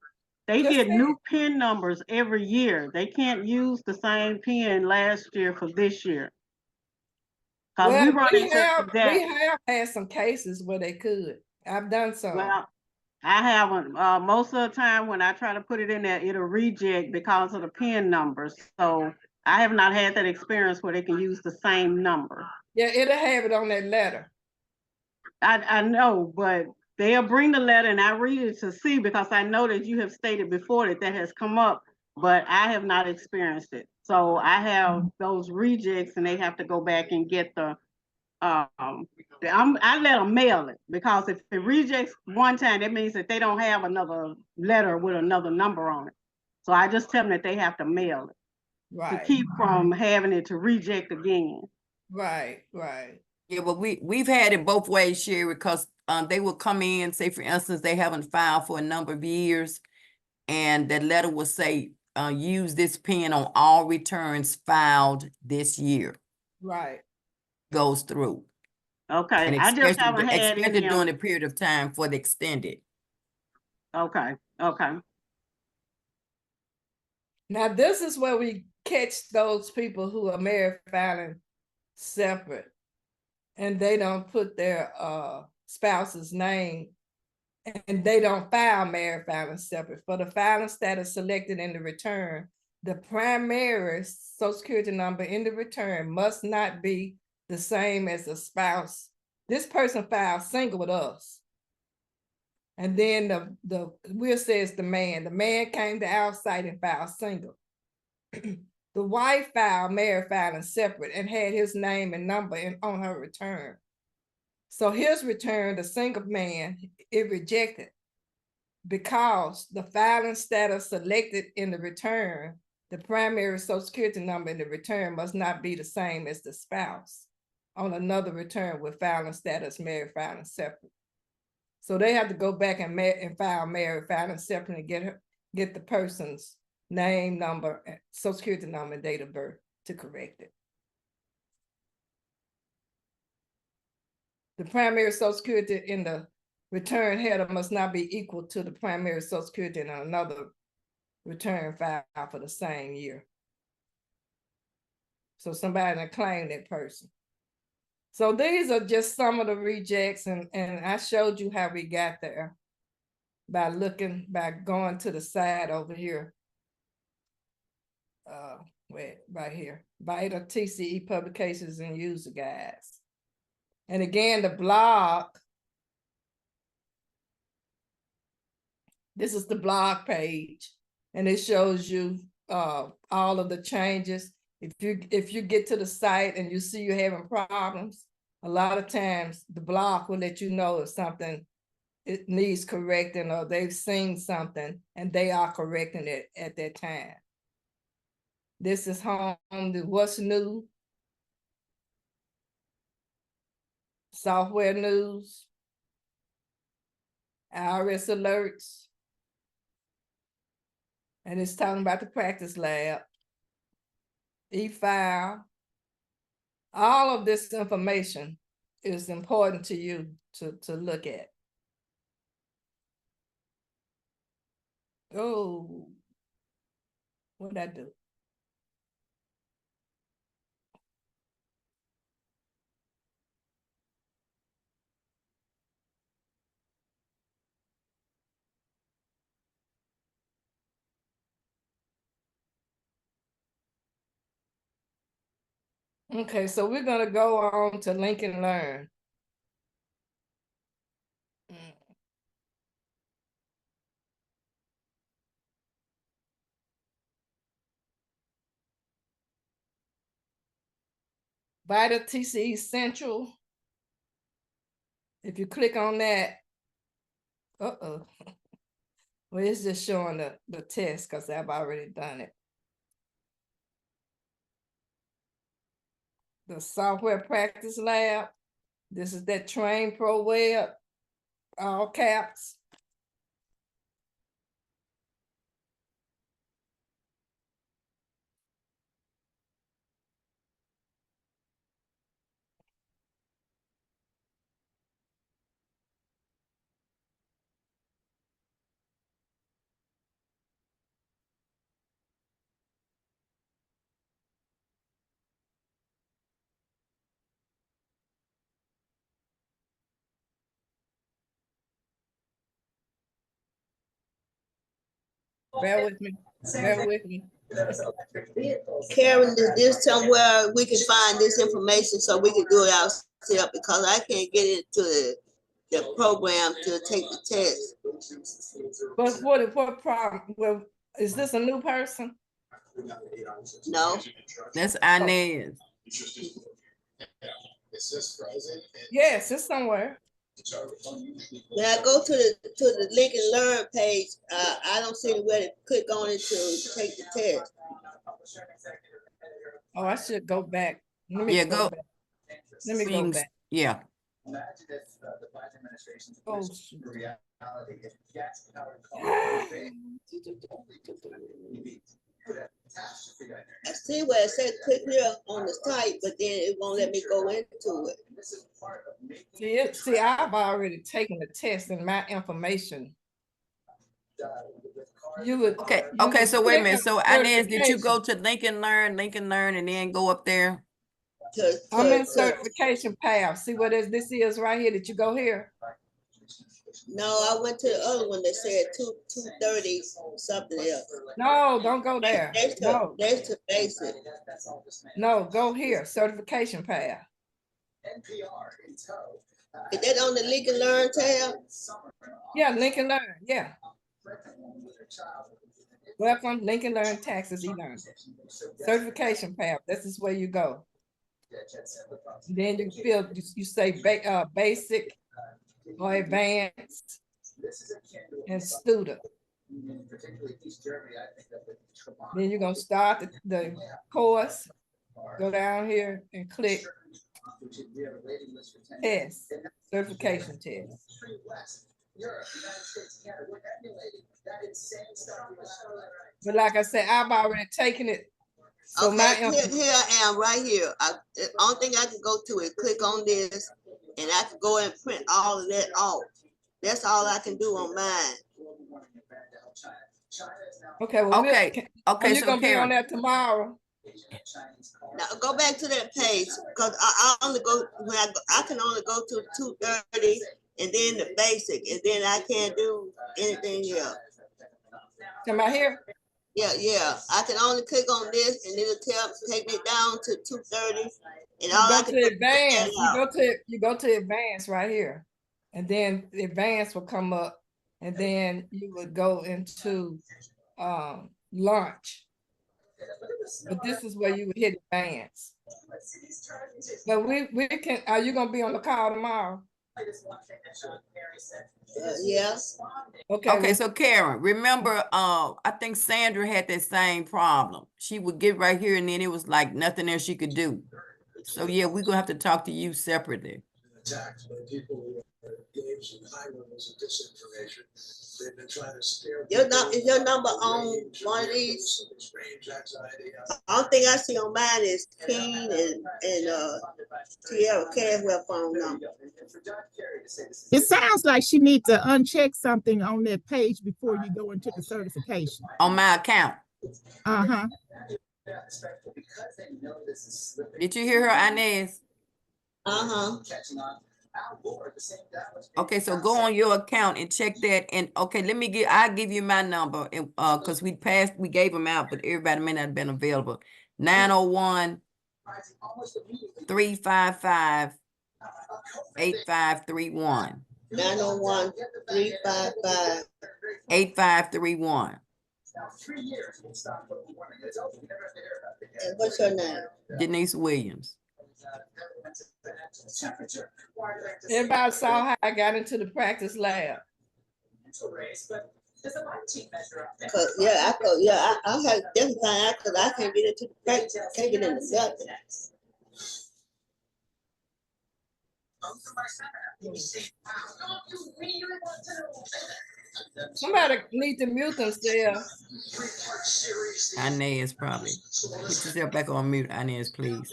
they get new PIN numbers every year. They can't use the same PIN last year for this year. Well, we run into that. We have had some cases where they could. I've done some. Well, I haven't. Most of the time when I try to put it in there, it'll reject because of the PIN numbers. So I have not had that experience where they can use the same number. Yeah, it'll have it on that letter. I know, but they'll bring the letter and I read it to see, because I know that you have stated before that that has come up, but I have not experienced it. So I have those rejects and they have to go back and get the, I let them mail it, because if it rejects one time, that means that they don't have another letter with another number on it. So I just tell them that they have to mail it. Right. To keep from having it to reject again. Right, right. Yeah, but we've had it both ways, Sherry, because they will come in, say for instance, they haven't filed for a number of years, and that letter will say, use this PIN on all returns filed this year. Right. Goes through. Okay, And I just haven't had especially any during the period of time for the extended. Okay, okay. Now this is where we catch those people who are married filing separate, and they don't put their spouse's name, and they don't file married filing separate. For the filing status selected in the return, the primary Social Security number in the return must not be the same as the spouse. This person filed single with us. And then we'll say it's the man came to our site and filed single. The wife filed married filing separate and had his name and number on her return. So his return, the single man, it rejected because the filing status selected in the return, the primary Social Security number in the return must not be the same as the spouse on another return with filing status married filing separate. So they have to go back and file married filing separate and get the person's name, number, Social Security number, and date of birth to correct it. The primary social security in the return header must not be equal to the primary social security in another return file for the same year. So somebody done claimed that person. So these are just some of the rejects, and I showed you how we got there by going to the side over here. Wait, right here, VITA TCE publications and user guides. And again, the blog, this is the blog page, and it shows you all of the changes. If you get to the site and you see you're having problems, a lot of times the blog will let you know if something it needs correcting, or they've seen something and they are correcting it at that time. This is home to what's new, software news, IRS alerts, and it's talking about the practice lab, e-file. All of this information is important to you to look at. Oh, what'd I do? Okay, so we're gonna go on to Lincoln Learn. VITA TCE Central. If you click on that, well, it's just showing the test because I've already done it. The software practice lab. This is that Train Pro Web, all caps. Bear with me. Bear with me. Karen, is this somewhere we can find this information so we can do it ourselves? Because I can't get into the program to take the test. But what problem? Well, is this a new person? No. That's Inez. Yes, it's somewhere. When I go to the Lincoln Learn page, I don't see where to click on it to take the test. Oh, I should go back. Let me go back. Let me go back. Yeah. Oh, I see where it says click here on the site, but then it won't let me go into it. See, I've already taken the test and my information. You would Okay, so wait a minute. So Inez, did you go to Lincoln Learn, and then go up there? I'm in certification path. See what this is right here? Did you go here? No, I went to the other one that said 230 something else. No, don't go there. That's the basic. No, go here. Certification path. Is that on the Lincoln Learn tab? Yeah, Lincoln Learn. Yeah. Welcome, Lincoln Learn Taxes eLearn. Certification path. This is where you go. Then you say basic or advanced and student. Then you're gonna start the course. Go down here and click test, certification test. But like I said, I've already taken it. So okay, here I am right here. The only thing I can go to is click on this and I can go and print all of that off. That's all I can do on mine. Okay, well, Okay, are okay, you so gonna be on Karen, that tomorrow? Now go back to that page, cause I only go, when I can only go to 230 and then the basic, and then I can't do anything else. Come out here? Yeah, I can only click on this and it'll take me down to 230. And You all I go can to do is advanced, print that out. you go to advanced right here. And then the advanced will come up and then you would go into launch. But this is where you would hit advance. But we can, are you gonna be on the call tomorrow? Yeah. Okay, okay, well, so Karen, remember, I think Sandra had that same problem. She would get right here and then it was like nothing else she could do. So yeah, we're gonna have to talk to you separately. Attacked by people who are engaged in high levels of disinformation. They've been trying to scare Is your number on one of these? Strange anxiety. Only thing I see on mine is Keen and Tierra Caswell phone number. It sounds like she needs to uncheck something on that page before you go into the certification. On my account. Uh-huh. Did you hear her, Inez? Uh-huh. Okay, so go on your account and check that. And okay, I'll give you my number. And because we gave them out, but everybody may not have been available. 901 355 8531. 901 355 8531. And what's your name? Denise Williams. everybody saw how I got into the practice lab. I had different time because I can't get into the practice, can't get into nothing. Somebody need to mute themselves. Inez probably. Put yourself back on mute, Inez, please.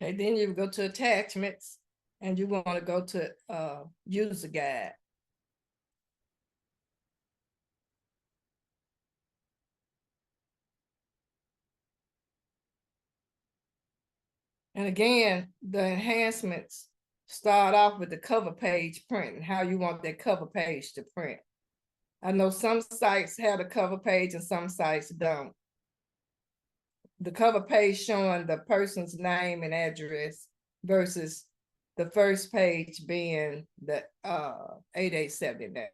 Okay, then you go to attachments and you want to go to user guide. And again, the enhancements start off with the cover page print and how you want that cover page to print. I know some sites have a cover page and some sites don't. The cover page showing the person's name and address versus the first page being the 8879.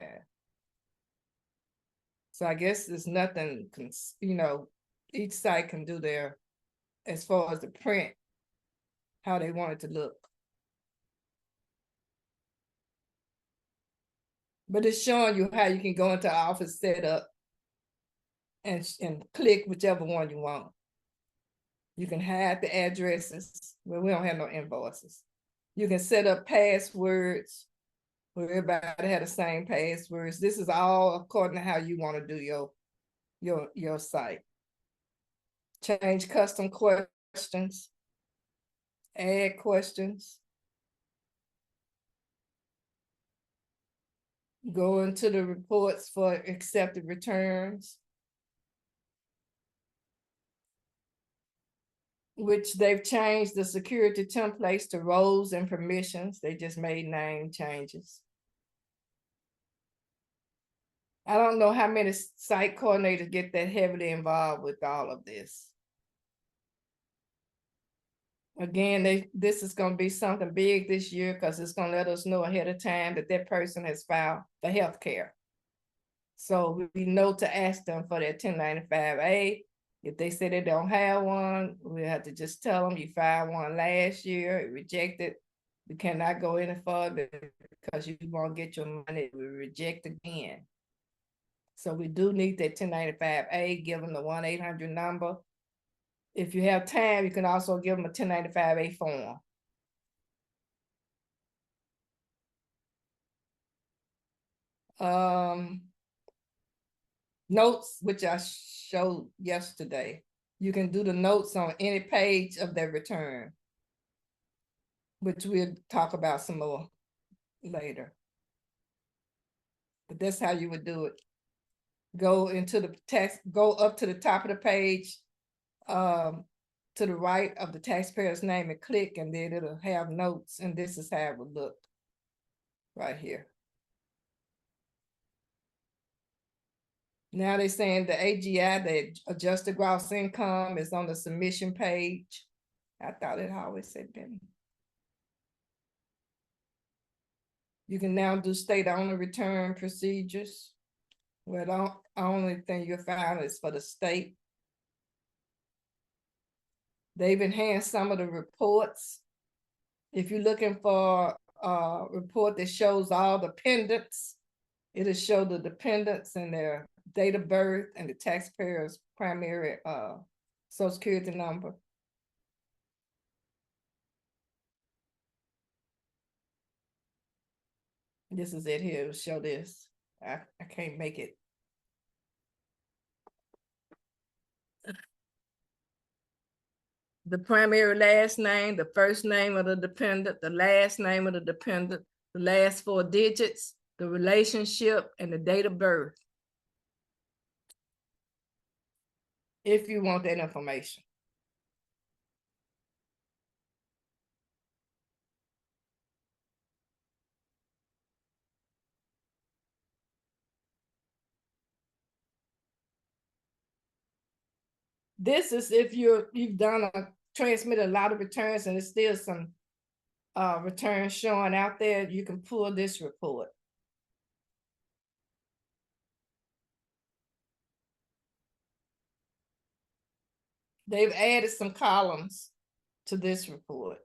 So I guess there's nothing, each site can do their, as far as the print, how they want it to look. But it's showing you how you can go into Office Setup and click whichever one you want. You can hide the addresses. Well, we don't have no invoices. You can set up passwords where everybody had the same passwords. This is all according to how you want to do your site. Change custom questions. Add questions. Go into the reports for accepted returns, which they've changed the security templates to roles and permissions. They just made name changes. I don't know how many site coordinators get that heavily involved with all of this. Again, this is gonna be something big this year because it's gonna let us know ahead of time that that person has filed for health care. So we know to ask them for their 1095A. If they say they don't have one, we have to just tell them you filed one last year, it rejected. We cannot go any further because you won't get your money, we reject again. So we do need that 1095A, give them the 1-800 number. If you have time, you can also give them a 1095A form. Notes, which I showed yesterday. You can do the notes on any page of their return, which we'll talk about some more later. But that's how you would do it. Go into the text, go up to the top of the page, to the right of the taxpayer's name and click, and then it'll have notes, and this is how it would look right here. Now they're saying the AGI, the adjusted gross income, is on the submission page. I thought it always said that. You can now do state-only return procedures. Well, the only thing you'll find is for the state. They've enhanced some of the reports. If you're looking for a report that shows all the dependents, it'll show the dependents and their date of birth and the taxpayer's primary Social Security number. This is it here, it'll show this. I can't make it. The primary last name, the first name of the dependent, the last name of the dependent, the last 4 digits, the relationship, and the date of birth. If you want that information. This is if you've transmitted a lot of returns and there's still some returns showing out there, you can pull this report. They've added some columns to this report.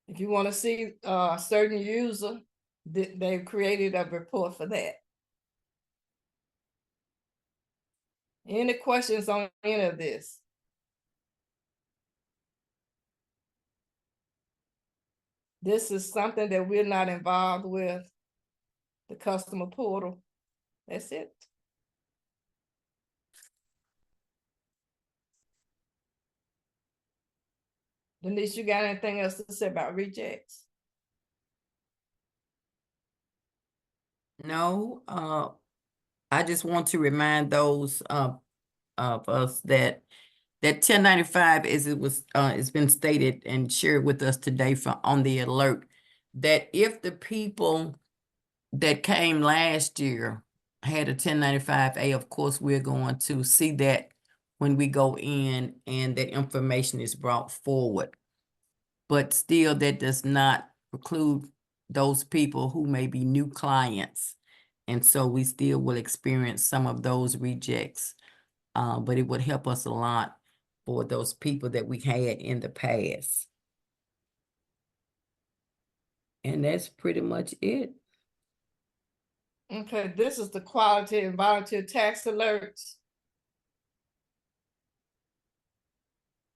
If you want to see a certain user, they've created a report for that. Any questions on any of this? This is something that we're not involved with, the customer portal. That's it. Denise, you got anything else to say about rejects? No, I just want to remind those of us that 1095, as it was it's been stated and shared with us today on the alert, that if the people that came last year had a 1095A, of course, we're going to see that when we go in and that information is brought forward. But still, that does not preclude those people who may be new clients. And so we still will experience some of those rejects. But it would help us a lot for those people that we had in the past. And that's pretty much it. Okay, this is the quality and volunteer tax alerts.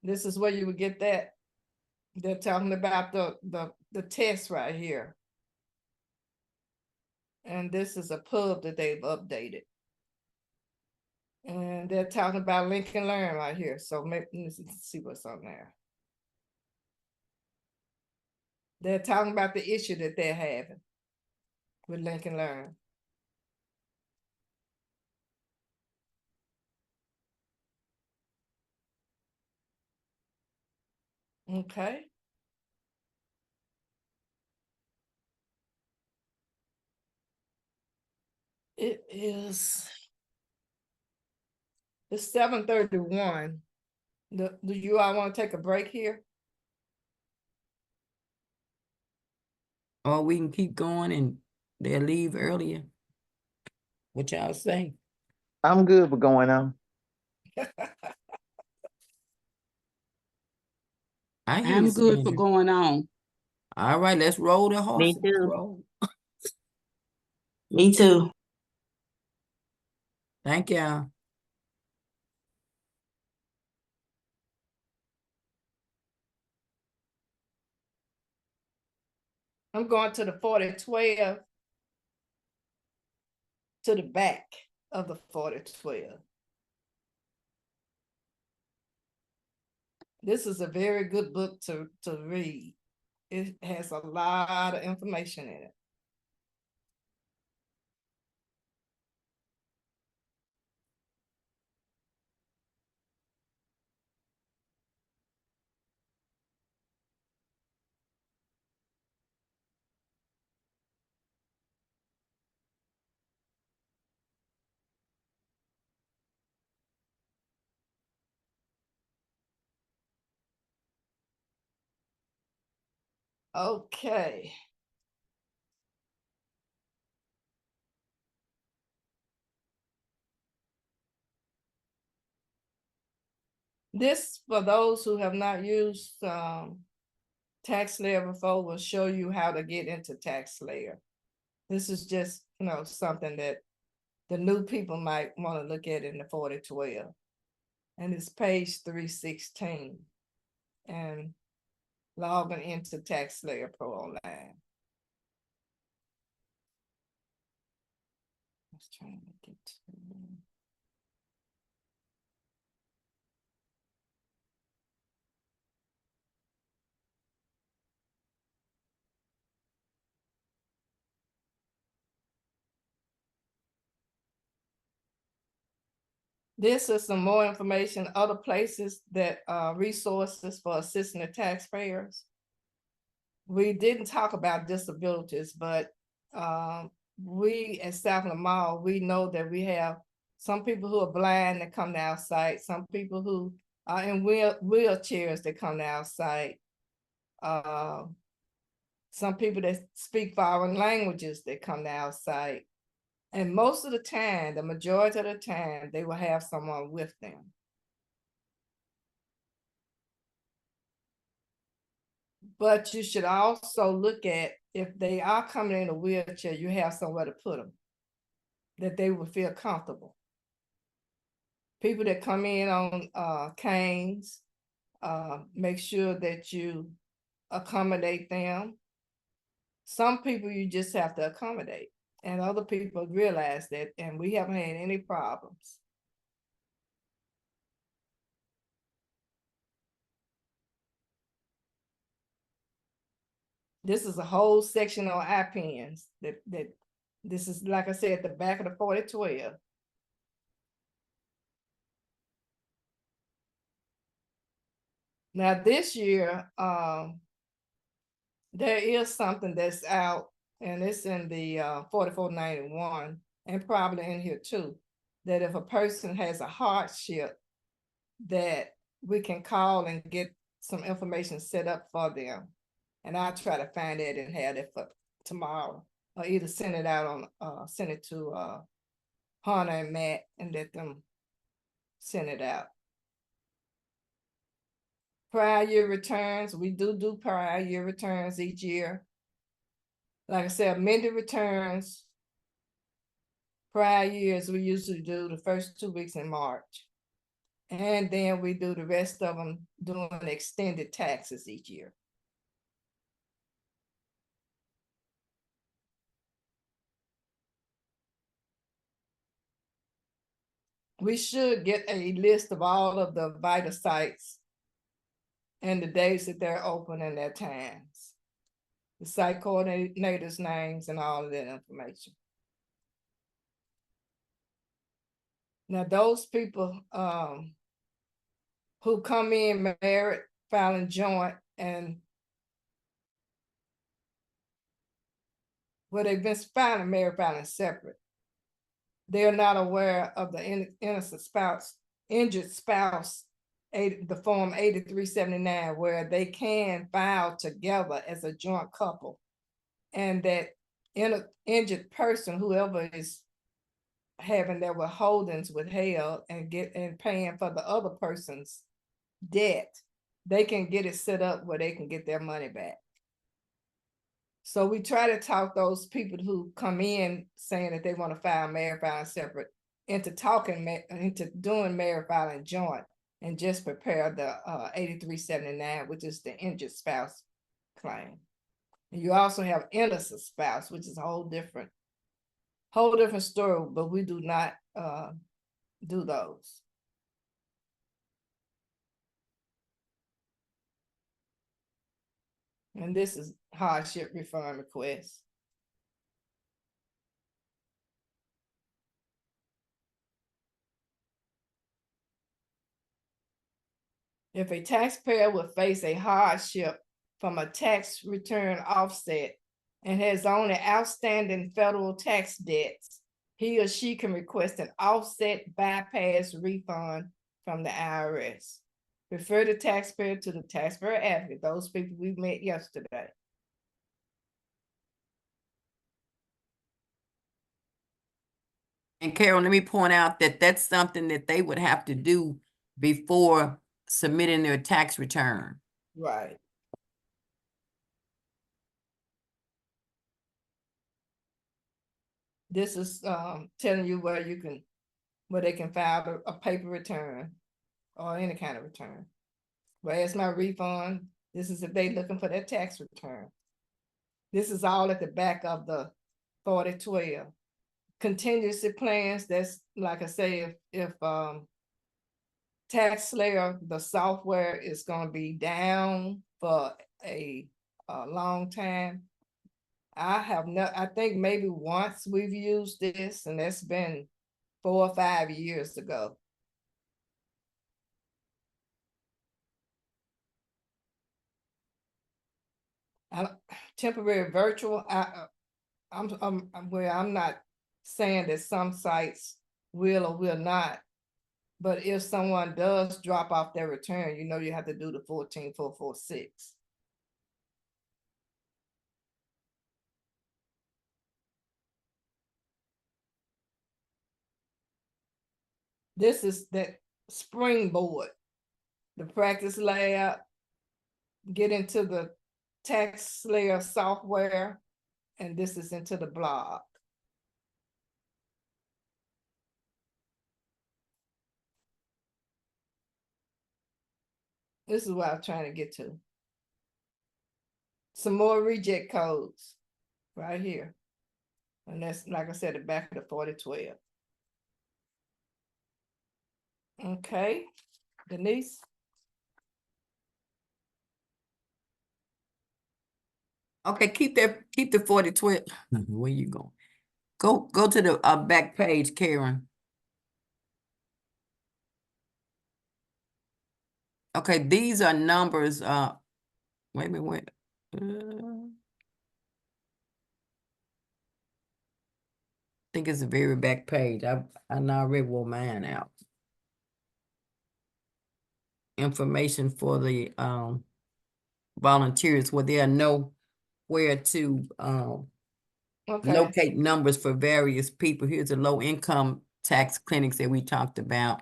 This is where you would get that. They're talking about the test right here. And this is a pub that they've updated. And they're talking about Lincoln Learn right here. So maybe let's see what's on there. They're talking about the issue that they're having with Lincoln Learn. Okay. It's 7:31. Do you all want to take a break here? Or we can keep going and they'll leave earlier. What y'all say? I'm good with going on. I hear you, I'm good for Sandra. going on. All right, let's roll the Me horses. Let's too. roll. Me too. Thank y'all. I'm going to the 4012 to the back of the 4012. This is a very good book to read. It has a lot of information in it. Okay. This, for those who have not used TaxSlayer before, will show you how to get into TaxSlayer. This is just, something that the new people might want to look at in the 4012. And it's page 316. And logging into TaxSlayer Pro Online. I was trying to get to. This is some more information, other places that resources for assisting the taxpayers. We didn't talk about disabilities, but we at South Lamar, we know that we have some people who are blind that come to our site, some people who are in wheelchairs that come to our site. Some people that speak foreign languages that come to our site. And most of the time, the majority of the time, they will have someone with them. But you should also look at, if they are coming in a wheelchair, you have somewhere to put them, that they will feel comfortable. People that come in on canes, make sure that you accommodate them. Some people you just have to accommodate, and other people realize that, and we haven't had any problems. This is a whole section on IPNs that this is, like I said, at the back of the 4012. Now this year, there is something that's out, and it's in the 4491, and probably in here too, that if a person has a hardship, that we can call and get some information set up for them. And I'll try to find it and have it for tomorrow, or either send it out on, send it to Hannah and Matt and let them send it out. Prior year returns, we do prior year returns each year. Like I said, amended returns, prior years, we usually do the first 2 weeks in March. And then we do the rest of them doing extended taxes each year. We should get a list of all of the VITA sites and the days that they're open and their times. The site coordinators' names and all of that information. Now, those people who come in married, filing joint, and they've been filing married, filing separate, they're not aware of the innocent spouse, injured spouse the Form 8379, where they can file together as a joint couple. And that injured person, whoever is having their withholdings withheld and paying for the other person's debt, they can get it set up where they can get their money back. So we try to talk those people who come in saying that they want to file marriage filing separate into doing marriage filing joint, and just prepare the 8379, which is the injured spouse claim. And you also have innocent spouse, which is a whole different story, but we do not do those. And this is hardship refund request. If a taxpayer will face a hardship from a tax return offset and has only outstanding federal tax debts, he or she can request an offset bypass refund from the IRS. Refer the taxpayer to the taxpayer advocate, those people we met yesterday. And Carol, let me point out that that's something that they would have to do before submitting their tax return. Right. This is telling you where they can file a paper return or any kind of return. Where's my refund? This is if they looking for their tax return. This is all at the back of the 4012. Contingency plans, that's like I say, if TaxSlayer, the software is going to be down for a long time. I think maybe once we've used this, and that's been 4 or 5 years ago. Temporary virtual, I'm not saying that some sites will or will not, but if someone does drop off their return, you have to do the 14446. This is that springboard, the practice lab, get into the TaxSlayer software, and this is into the blog. This is what I'm trying to get to. Some more reject codes right here. And that's, like I said, the back of the 4012. Okay, Denise. Okay, keep the 4012. Where you going? Go to the back page, Karen. Okay, these are numbers. Wait a minute, wait. I think it's the very back page. I now already wore mine out. Information for the volunteers where they know where to locate numbers for various people. Here's the low income tax clinics that we talked about.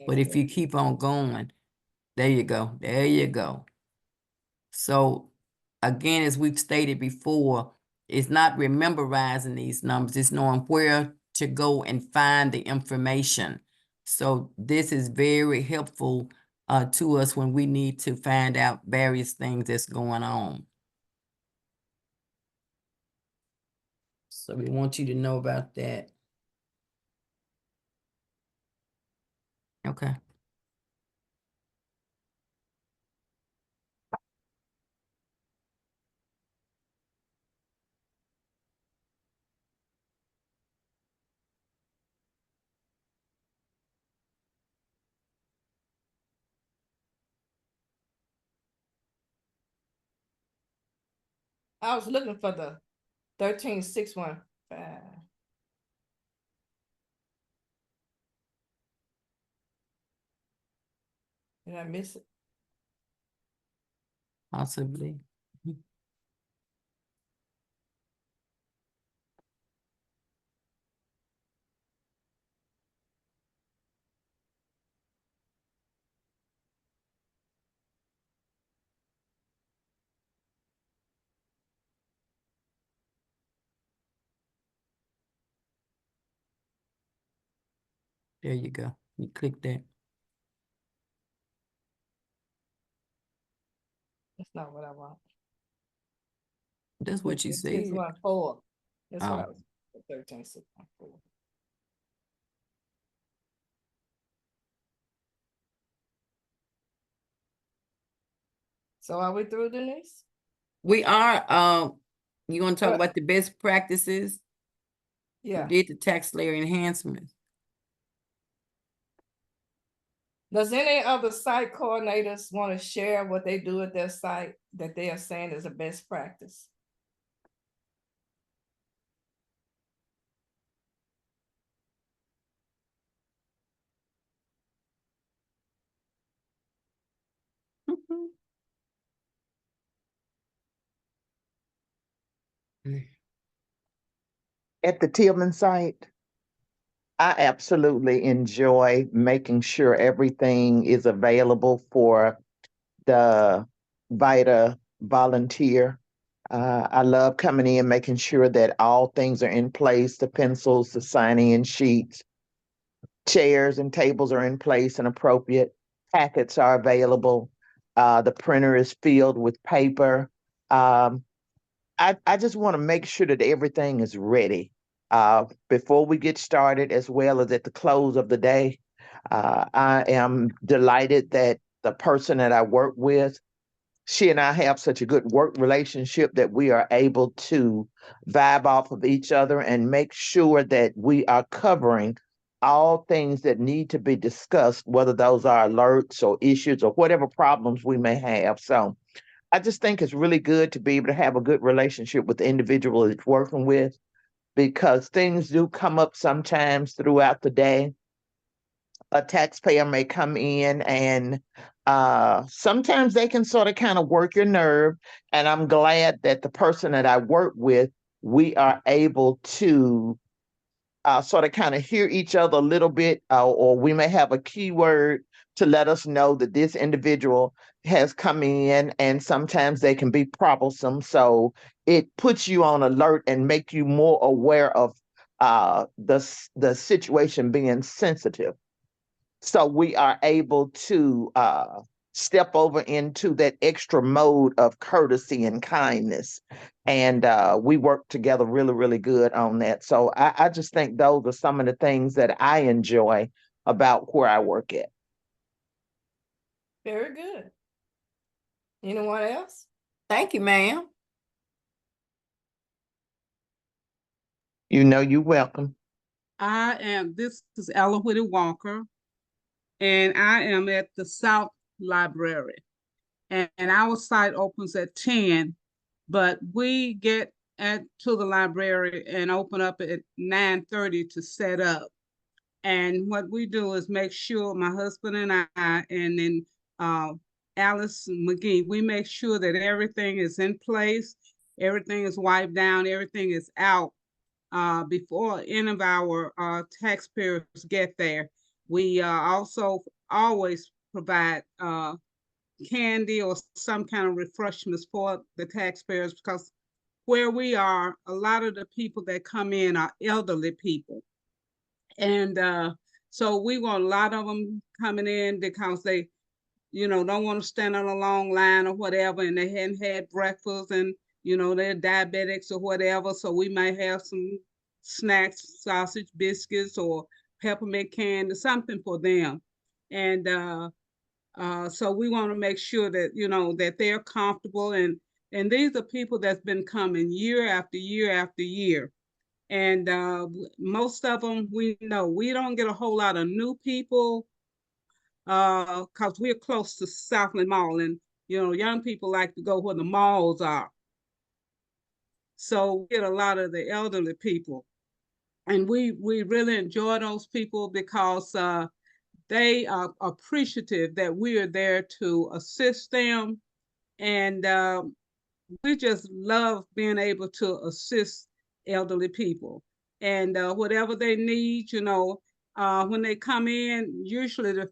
But if you keep on going, there you go. There you go. So again, as we've stated before, it's not memorizing these numbers, it's knowing where to go and find the information. So this is very helpful to us when we need to find out various things that's going on. So we want you to know about that. Okay. I was looking for the 13615. Did I miss it? Possibly. There you go. You click that. That's not what I want. That's what you said. 13.4. That's what I Oh. was, 13.6.4. So are we through, Denise? We are, you want to talk What? about the best practices? You Yeah. did the tax layer enhancement. Does any other site coordinators want to share what they do at their site that they are saying is a best practice? At the Tillman site, I absolutely enjoy making sure everything is available for the VITA volunteer. I love coming in, making sure that all things are in place, the pencils, the signing sheets, chairs and tables are in place and appropriate. Packets are available. The printer is filled with paper. I just want to make sure that everything is ready before we get started, as well as at the close of the day. I am delighted that the person that I work with, she and I have such a good work relationship that we are able to vibe off of each other and make sure that we are covering all things that need to be discussed, whether those are alerts or issues or whatever problems we may have. So I just think it's really good to be able to have a good relationship with the individual it's working with, because things do come up sometimes throughout the day. A taxpayer may come in and sometimes they can sort of kind of work your nerve. And I'm glad that the person that I work with, we are able to sort of kind of hear each other a little bit, or we may have a keyword to let us know that this individual has come in, and sometimes they can be troublesome. So it puts you on alert and make you more aware of the situation being sensitive. So we are able to step over into that extra mode of courtesy and kindness. And we work together really, really good on that. So I just think those are some of the things that I enjoy about where I work at. Very good. Anyone else? Thank you, ma'am. You know, you're welcome. This is Ella Whitty Walker, and I am at the South Library. And our site opens at 10, but we get to the library and open up at 9:30 to set up. And what we do is make sure my husband and I, and then Alice McGee, we make sure that everything is in place, everything is wiped down, everything is out before any of our taxpayers get there. We also always provide candy or some kind of refreshments for the taxpayers, because where we are, a lot of the people that come in are elderly people. And so we want a lot of them coming in because they, don't want to stand on a long line or whatever, and they hadn't had breakfast, and, they're diabetics or whatever. So we might have some snacks, sausage, biscuits, or peppermint candy, something for them. And so we want to make sure that, that they're comfortable. And these are people that's been coming year after year after year. And most of them, we know we don't get a whole lot of new people because we're close to Southland Mall, and young people like to go where the malls are. So we get a lot of the elderly people, and we really enjoy those people because they are appreciative that we are there to assist them. And we just love being able to assist elderly people. And whatever they need, when they come in, usually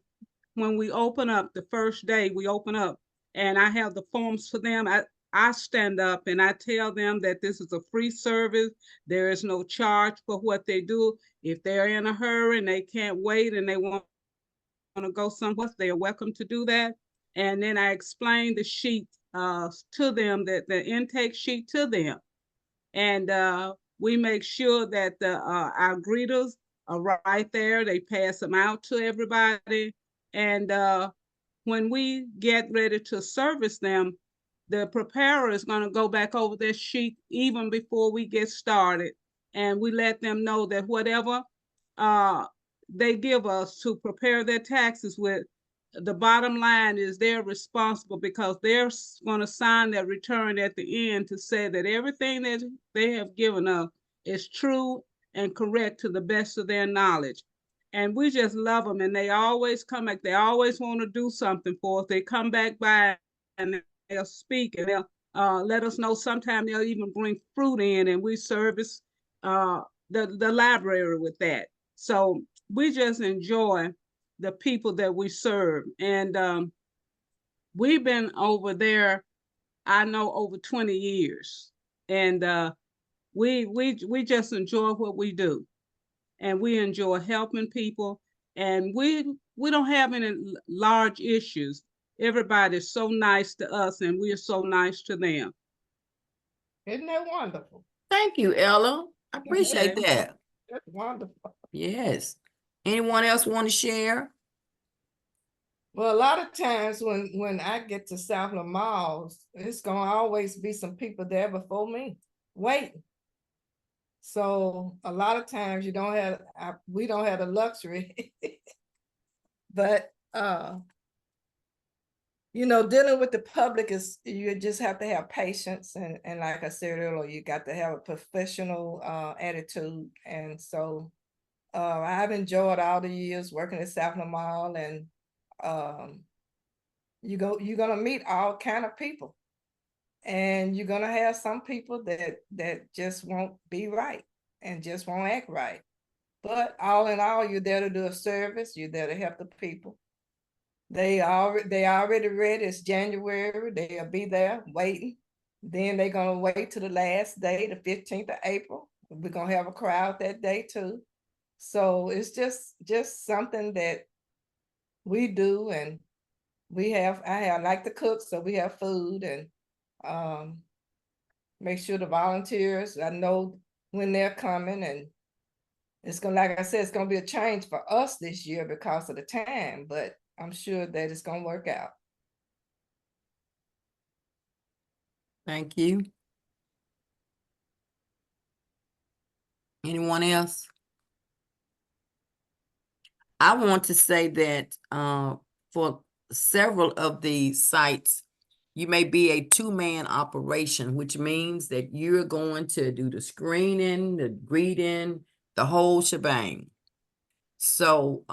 when we open up the first day, we open up and I have the forms for them. I stand up and I tell them that this is a free service. There is no charge for what they do. If they're in a hurry and they can't wait and they want to go somewhere, they are welcome to do that. And then I explain the sheet to them, that the intake sheet to them. And we make sure that our greeters are right there. They pass them out to everybody. And when we get ready to service them, the preparer is going to go back over their sheet even before we get started. And we let them know that whatever they give us to prepare their taxes with, the bottom line is they're responsible, because they're going to sign their return at the end to say that everything that they have given us is true and correct to the best of their knowledge. And we just love them, and they always come back. They always want to do something for us. They come back by and they'll speak, and they'll let us know. Sometimes they'll even bring fruit in, and we service the library with that. So we just enjoy the people that we serve. And we've been over there, I know, over 20 years. And we just enjoy what we do. And we enjoy helping people. And we don't have any large issues. Everybody's so nice to us, and we are so nice to them. Isn't that wonderful? Thank you, Ella. I appreciate that. That's wonderful. Yes. Anyone else want to share? Well, a lot of times when I get to Southland Malls, it's gonna always be some people there before me waiting. So a lot of times we don't have the luxury, but dealing with the public is, you just have to have patience, and like I said earlier, you got to have a professional attitude. And so I've enjoyed all the years working at Southland Mall, and you're gonna meet all kind of people, and you're gonna have some people that just won't be right and just won't act right. But all in all, you're there to do a service. You're there to help the people. They already ready. It's January. They'll be there waiting. Then they're gonna wait till the last day, the 15th of April. We're gonna have a crowd that day too. So it's just something that we do, and I like to cook, so we have food, and make sure the volunteers, I know when they're coming, and it's gonna, like I said, it's gonna be a change for us this year because of the time, but I'm sure that it's gonna work out. Thank you. Anyone else? I want to say that for several of the sites, you may be a two-man operation, which means that you're going to do the screening, the greeting, the whole shebang. So,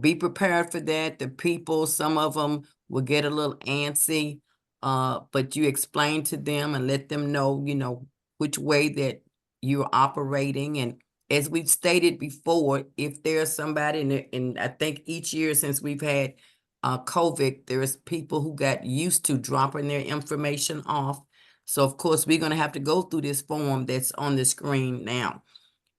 be prepared for that. The people, some of them will get a little antsy, but you explain to them and let them know, which way that you're operating. And as we've stated before, if there's somebody, and I think each year since we've had COVID, there's people who got used to dropping their information off. So, of course, we're going to have to go through this form that's on the screen now,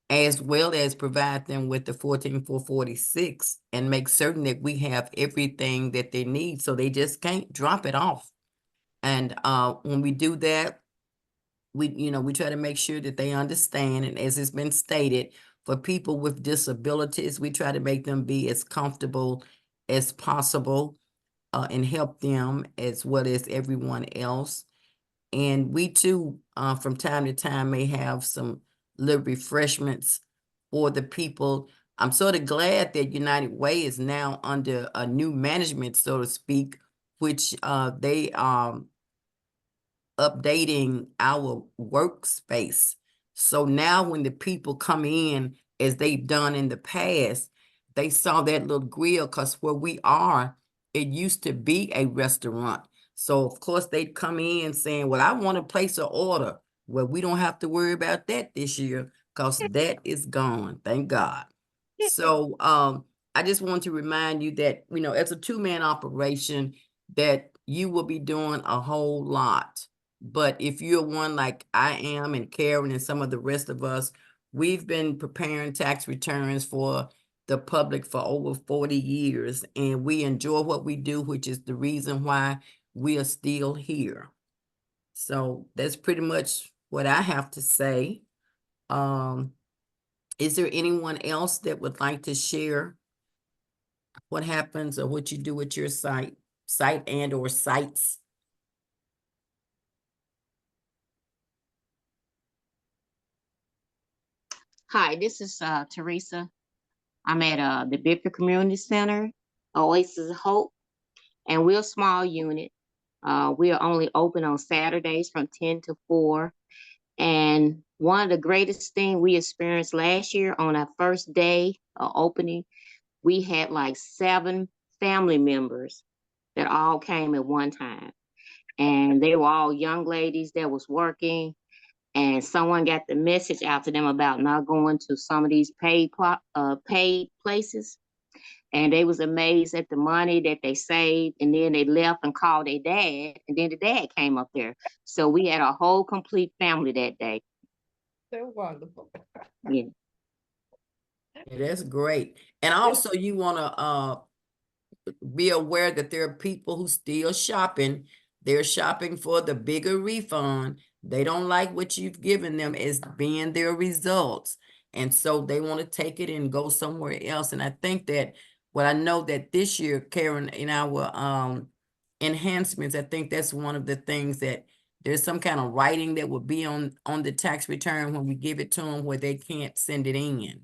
as well as provide them with the 14446 and make certain that we have everything that they need, so they just can't drop it off. And when we do that, we try to make sure that they understand. And as it's been stated, for people with disabilities, we try to make them be as comfortable as possible and help them as well as everyone else. And we too, from time to time, may have some little refreshments for the people. I'm sort of glad that United Way is now under a new management, so to speak, which they are updating our workspace. So now when the people come in, as they've done in the past, they saw that little grill, because where we are, it used to be a restaurant. So of course they'd come in saying, well, I want to place an order. Well, we don't have to worry about that this year because that is gone. Thank God. So I just want to remind you that, you know, as a two-man operation, that you will be doing a whole lot. But if you're one like I am and Karen and some of the rest of us, we've been preparing tax returns for the public for over 40 years, and we enjoy what we do, which is the reason why we are still here. So that's pretty much what I have to say. Is there anyone else that would like to share what happens or what you do at your site and or sites? Hi, this is Teresa. I'm at the Bickford Community Center, Oasis of Hope, and we're a small unit. We are only open on Saturdays from 10 to 4. And one of the greatest things we experienced last year on our first day of opening, we had like 7 family members that all came at one time. And they were all young ladies that was working, and someone got the message out to them about not going to some of these paid places. And they was amazed at the money that they saved, and then they left and called their dad, and then the dad came up there. So we had a whole complete family that day. They're wonderful. Yeah. Yeah, that's great. And also you want to be aware that there are people who still shopping. They're shopping for the bigger refund. They don't like what you've given them as being their results. And so they want to take it and go somewhere else. And I think that, well, I know that this year, Karen, in our enhancements, I think that's one of the things that there's some kind of writing that will be on the tax return when we give it to them where they can't send it in.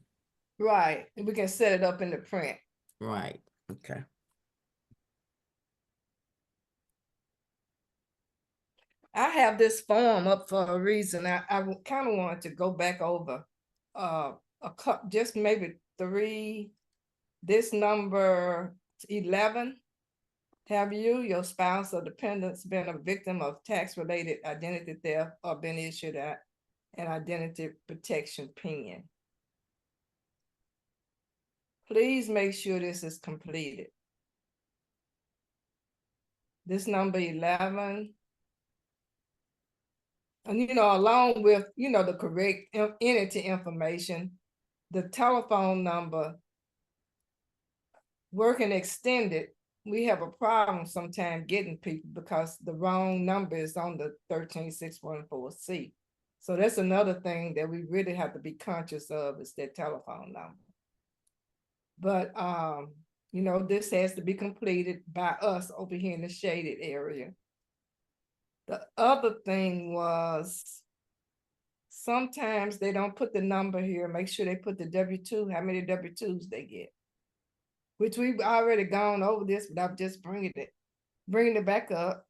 Right, and we can set it up in the print. Right, okay. I have this form up for a reason. I kind of wanted to go back over just maybe 3, this number 11. Have you, your spouse, or dependents been a victim of tax-related identity theft or been issued an identity protection PIN? Please make sure this is completed. This number 11. And, you know, along with, you know, the correct entity information, the telephone number, working extended, we have a problem sometimes getting people because the wrong number is on the 13614C. So that's another thing that we really have to be conscious of, is that telephone number. But, you know, this has to be completed by us over here in the shaded area. The other thing was, sometimes they don't put the number here. Make sure they put the W-2, how many W-2s they get. Which we've already gone over this, but I'm just bringing it back up.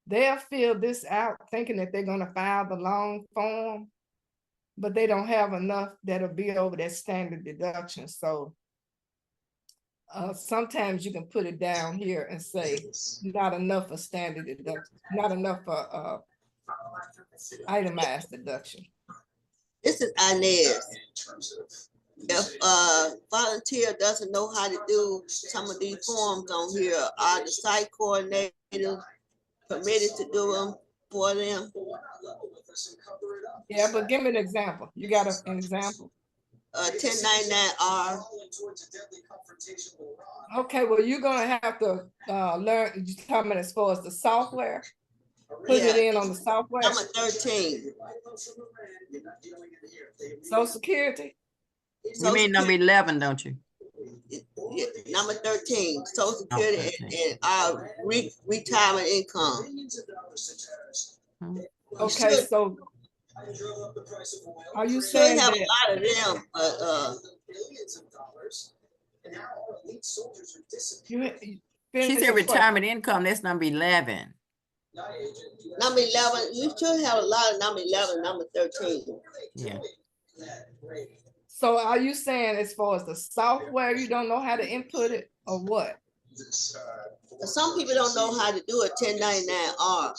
They'll fill this out thinking that they're gonna file the long form, but they don't have enough that'll be over that standard deduction. So sometimes you can put it down here and say not enough for standard deduction, not enough for itemized deduction. This is Inez. If volunteer doesn't know how to do some of these forms on here, are the site coordinators permitted to do them for them? Yeah, but give me an example. You got an example? 1099R. Okay, well, you're gonna have to learn, you're talking about as far as the software? Put it in on the software? Number 13. Social Security? You mean number 11, don't you? Yeah, number 13, Social Security and our retirement income. Okay, so are you Should saying have that? a lot of them, but She said retirement income, that's number 11. Number 11, you should have a lot of number 11, number 13. Yeah. So are you saying as far as the software, you don't know how to input it or what? Some people don't know how to do a 1099-R.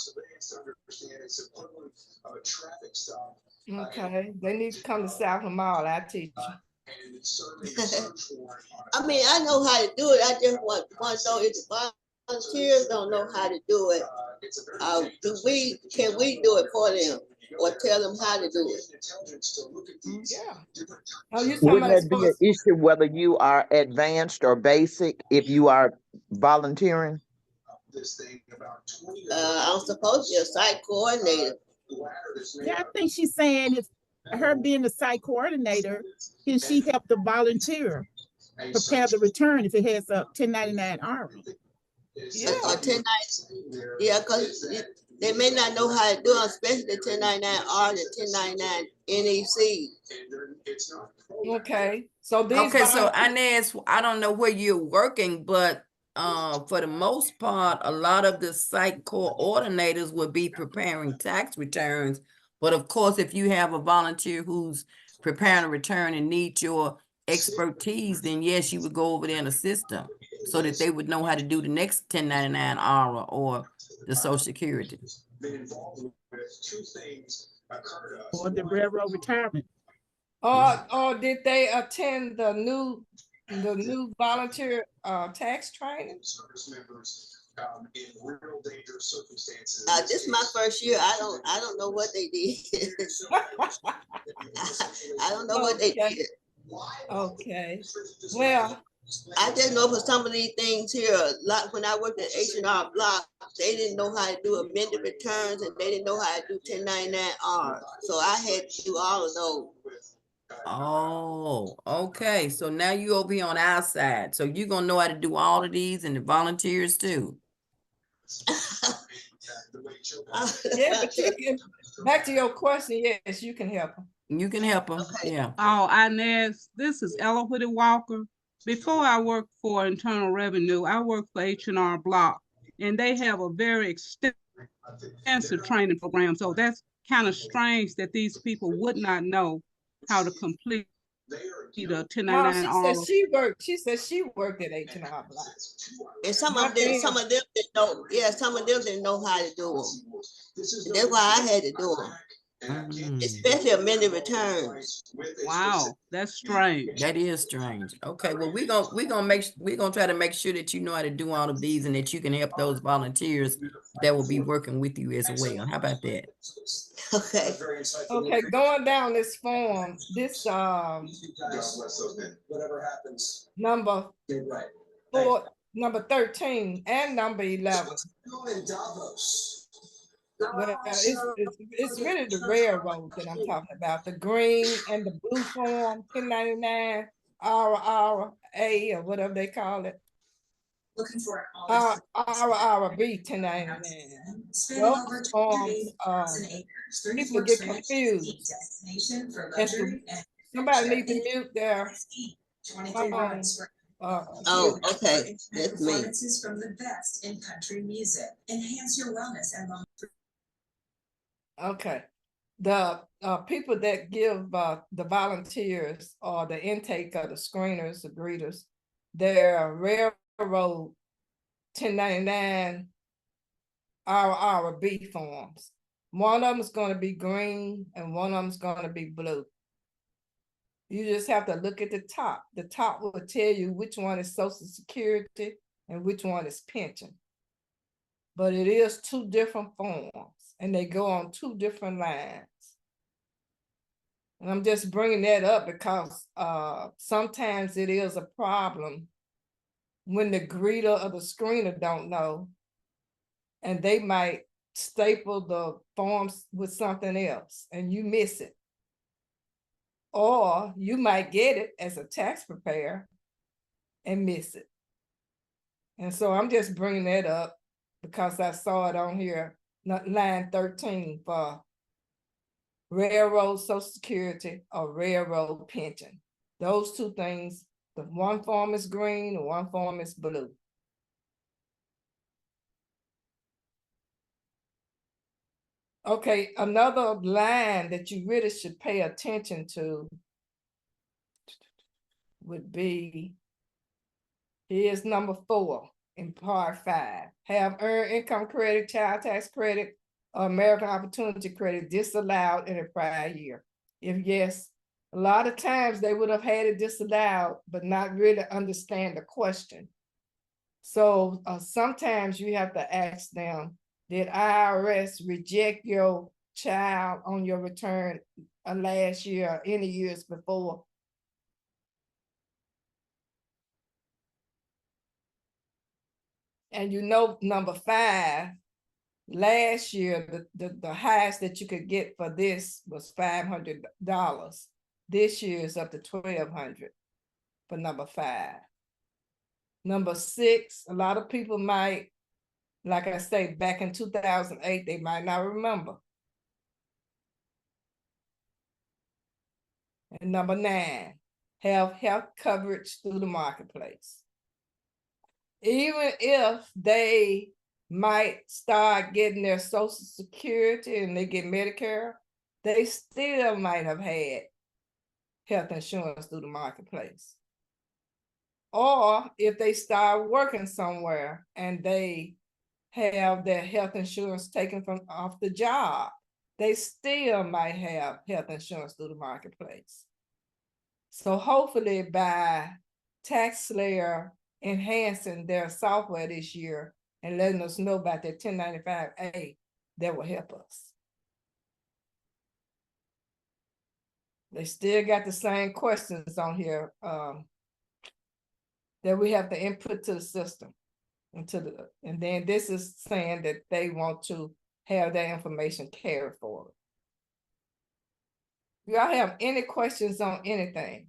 Okay, they need to come to South Lamar, I teach them. I mean, I know how to do it. I just want to know if the volunteers don't know how to do it. Can we do it for them or tell them how to do it? Yeah. Oh, you talking Wouldn't about that be an issue whether you are advanced or basic if you are volunteering? I'm supposed to be a site coordinator. Yeah, I think she's saying if her being the site coordinator, can she help the volunteer prepare the return if it has a 1099-R? Yeah. Or 1099, yeah, because they may not know how to do it, especially the 1099-R, the 1099 NEC. Okay, so these. Okay, so Inez, I don't know where you're working, but for the most part, a lot of the site coordinators would be preparing tax returns. But of course, if you have a volunteer who's preparing a return and needs your expertise, then yes, you would go over there and assist them so that they would know how to do the next 1099-R or the Social Security. Or the railroad retirement. Or did they attend the new volunteer tax training? This is my first year. I don't know what they did. I don't know what they did. Okay. Well, I just know for some of these things here, like when I worked at H&R Block, they didn't know how to do amended returns and they didn't know how to do 1099-R. So I had to do all of those. Oh, okay. So now you over here on our side. So you're gonna know how to do all of these and the volunteers too. yeah, but you can, back to your question, yes, you can help them. You can help them, yeah. Oh, Inez, this is Ella Whitty Walker. Before I worked for Internal Revenue, I worked for H&R Block, and they have a very extensive training program. So that's kind of strange that these people would not know how to complete the 1099-R. She said she worked at H&R Block. And some of them didn't know. Yeah, some of them didn't know how to do them. That's why I had to do them. Especially amended returns. Wow, that's strange. That is strange. Okay, well we're gonna try to make sure that you know how to do all of these and that you can help those volunteers that will be working with you as well. How about that? Okay. Okay, going down this form, this number 4, number 13 and number 11. Well, it's really the railroad that I'm talking about. The green and the blue form, 1099, RRA or whatever they call it. Looking for RRB 1099. Those forms, people get confused. Somebody needs to mute their phone. Oh, okay. That's me. Performances from the best in country music. Enhance your wellness and long. Okay, the people that give the volunteers or the intake of the screeners, the greeters, their railroad 1099 RRB forms. One of them is going to be green and one of them is going to be blue. You just have to look at the top. The top will tell you which one is Social Security and which one is pension. But it is 2 different forms. And they go on 2 different lines. And I'm just bringing that up because sometimes it is a problem when the greeter or the screener don't know, and they might staple the forms with something else and you miss it. Or you might get it as a tax preparer and miss it. And so I'm just bringing that up because I saw it on here. Line 13 for railroad Social Security or railroad pension. Those 2 things, the one form is green, the one form is blue. Okay, another line that you really should pay attention to would be, here's number 4 in part 5. Have earned income credit, child tax credit, or American Opportunity Credit disallowed in a prior year? If yes, a lot of times they would have had it disallowed, but not really understand the question. So sometimes you have to ask them, did IRS reject your child on your return last year or any years before? And you know, number 5, last year, the highest that you could get for this was $500. This year is up to $1,200 for number 5. Number 6, a lot of people might, like I say, back in 2008, they might not remember. And number 9, have health coverage through the marketplace. Even if they might start getting their Social Security and they get Medicare, they still might have had health insurance through the marketplace. Or if they start working somewhere and they have their health insurance taken from off the job, they still might have health insurance through the marketplace. So hopefully by TaxSlayer enhancing their software this year and letting us know about that 1095A, that will help us. They still got the same questions on here that we have to input to the system. And then this is saying that they want to have that information carried forward. Y'all have any questions on anything?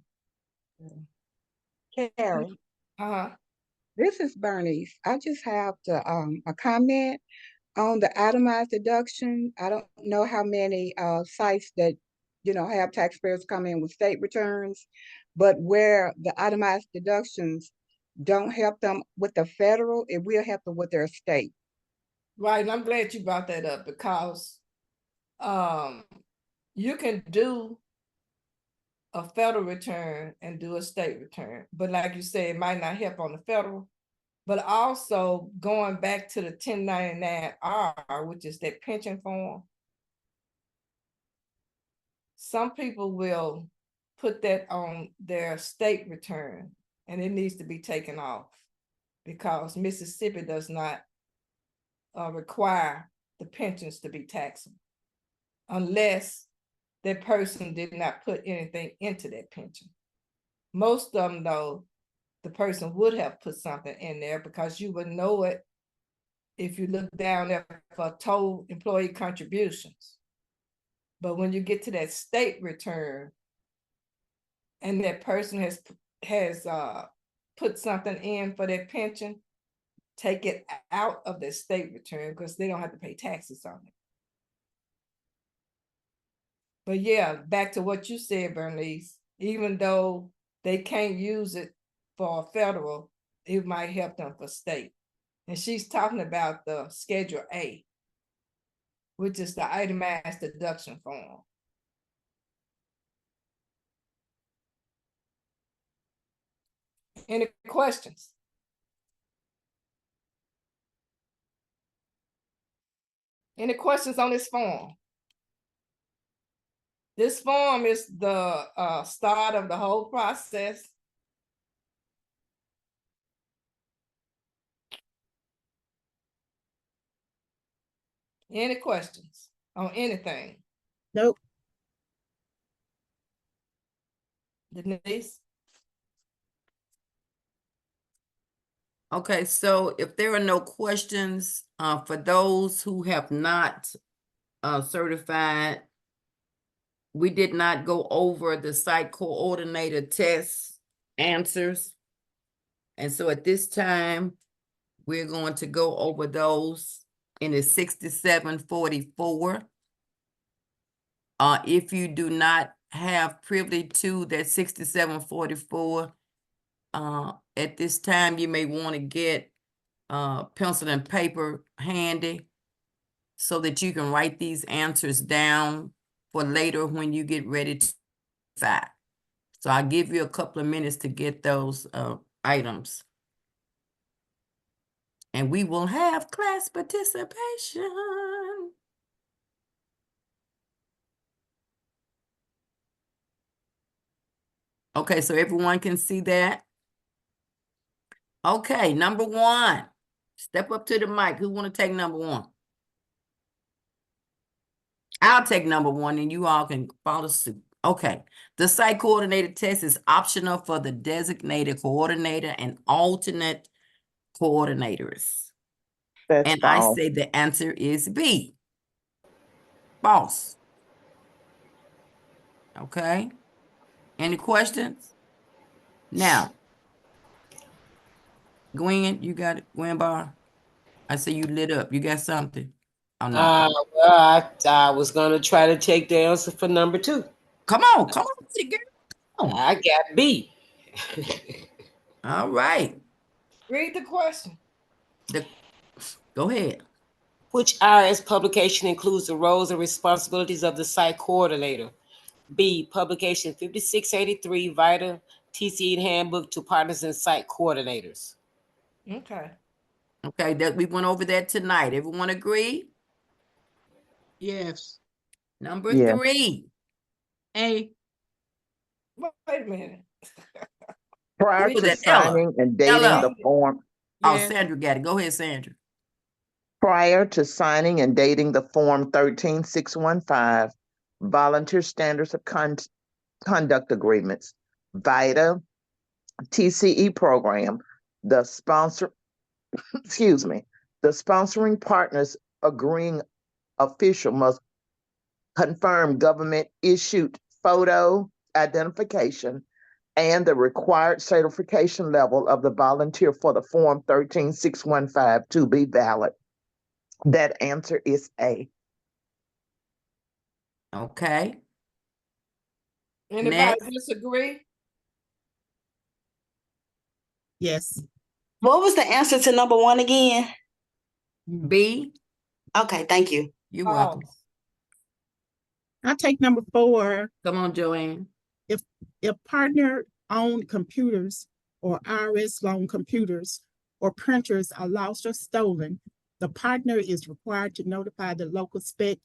Carrie, Uh-huh. this is Bernice. I just have a comment on the itemized deduction. I don't know how many sites that, you know, have taxpayers come in with state returns, but where the itemized deductions don't help them with the federal, it will help them with their state. Right, and I'm glad you brought that up because you can do a federal return and do a state return, but like you said, it might not help on the federal, but also going back to the 1099-R, which is that pension form. Some people will put that on their state return and it needs to be taken off because Mississippi does not require the pensions to be taxable unless that person did not put anything into that pension. Most of them, though, the person would have put something in there because you would know it if you look down there for total employee contributions. But when you get to that state return and that person has put something in for their pension, take it out of the state return because they don't have to pay taxes on it. But yeah, back to what you said, Bernice, even though they can't use it for federal, it might help them for state. And she's talking about the Schedule A, which is the itemized deduction form. Any questions? Any questions on this form? This form is the start of the whole process. Any questions on anything? Nope. Denise? Okay, so if there are no questions, for those who have not certified, we did not go over the site coordinator test answers. And so at this time, we're going to go over those in the 6744. If you do not have privilege to that 6744, at this time, you may want to get pencil and paper handy so that you can write these answers down for later when you get ready to decide. So I'll give you a couple of minutes to get those items. And we will have class participation. Okay, so everyone can see that? Okay, number one. Step up to the mic. Who want to take number one? I'll take number one and you all can follow suit. Okay. The site coordinator test is optional for the designated coordinator and alternate coordinators. That's And I false. say the answer is B. False. Okay. Any questions? Now, Gwen, you got it? Gwen Barr? I see you lit up. You got something? Oh, no. Well, I was gonna try to take the answer for number 2. Come on, girl. I got B. All right. Read the question. Go ahead. Which IRS publication includes the roles and responsibilities of the site coordinator? B, publication 5683, VITA TCE Handbook to Partners and Site Coordinators. Okay. Okay, that we went over that tonight. Everyone agree? Yes. Number Yeah. 3. A. Wait a minute. Prior Who was to that? Ella. signing and dating Ella. the form, Oh, Yes. Sandra got it. Go ahead, Sandra. prior to signing and dating the Form 13615, Volunteer Standards of Conduct Agreements, VITA, TCE program, the sponsor, excuse me, the sponsoring partners agreeing official must confirm government issued photo identification and the required certification level of the volunteer for the Form 13615 to be valid. That answer is A. Okay. Anybody Next. disagree? Yes. What was the answer to number 1 again? B. Okay, thank you. You're welcome. I take number 4. Come on, Joanne. If partner-owned computers or IRS loan computers or printers are lost or stolen, the partner is required to notify the local spec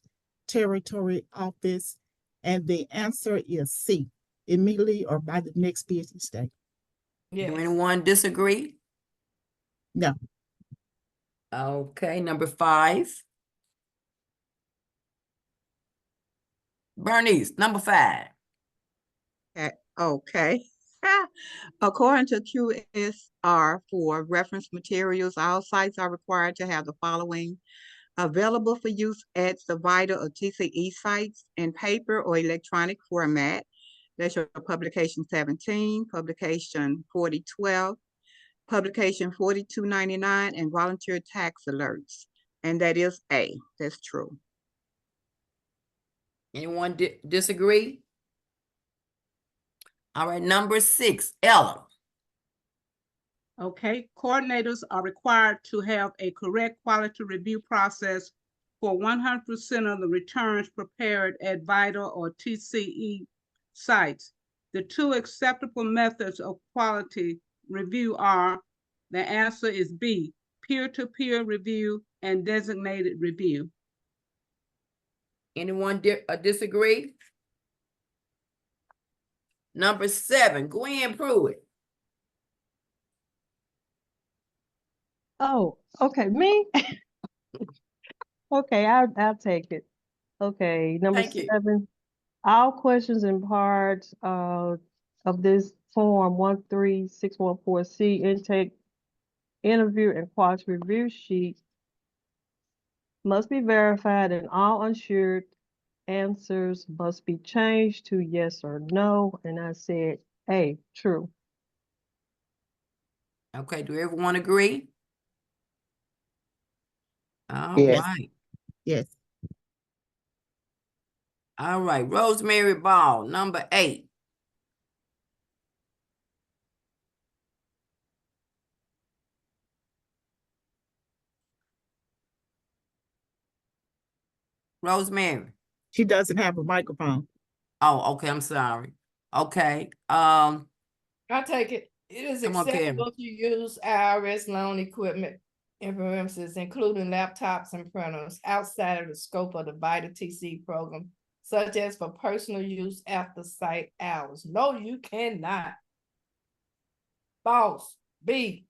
territory office, and the answer is C, immediately or by the next business day. Yes. Do anyone disagree? No. Okay, number 5. Bernice, number 5. Okay. According to QSR for reference materials, all sites are required to have the following available for use at the VITA or TCE sites in paper or electronic format. That's your publication 17, publication 4012, publication 4299, and volunteer tax alerts. And that is A. That's true. Anyone disagree? All right, number 6, Ella. Okay, coordinators are required to have a correct quality review process for 100% of the returns prepared at VITA or TCE sites. The 2 acceptable methods of quality review are, the answer is B, peer-to-peer review and designated review. Anyone disagree? Number 7, Gwen Pruitt. Oh, okay, me? Okay, I'll take it. Okay, number Thank you. 7, all questions and parts of this form 13614C intake interview and quality review sheet must be verified, and all unsure answers must be changed to yes or no. And I said A, true. Okay, do everyone agree? All Yes. right. Yes. All right, Rosemary Ball, number 8. Rosemary. She doesn't have a microphone. Oh, okay, I'm sorry. Okay, I take it. It is Come on, Karen. acceptable to use IRS loan equipment and premises, including laptops and printers, outside of the scope of the VITA TC program, such as for personal use after site hours. No, you cannot. Boss, B.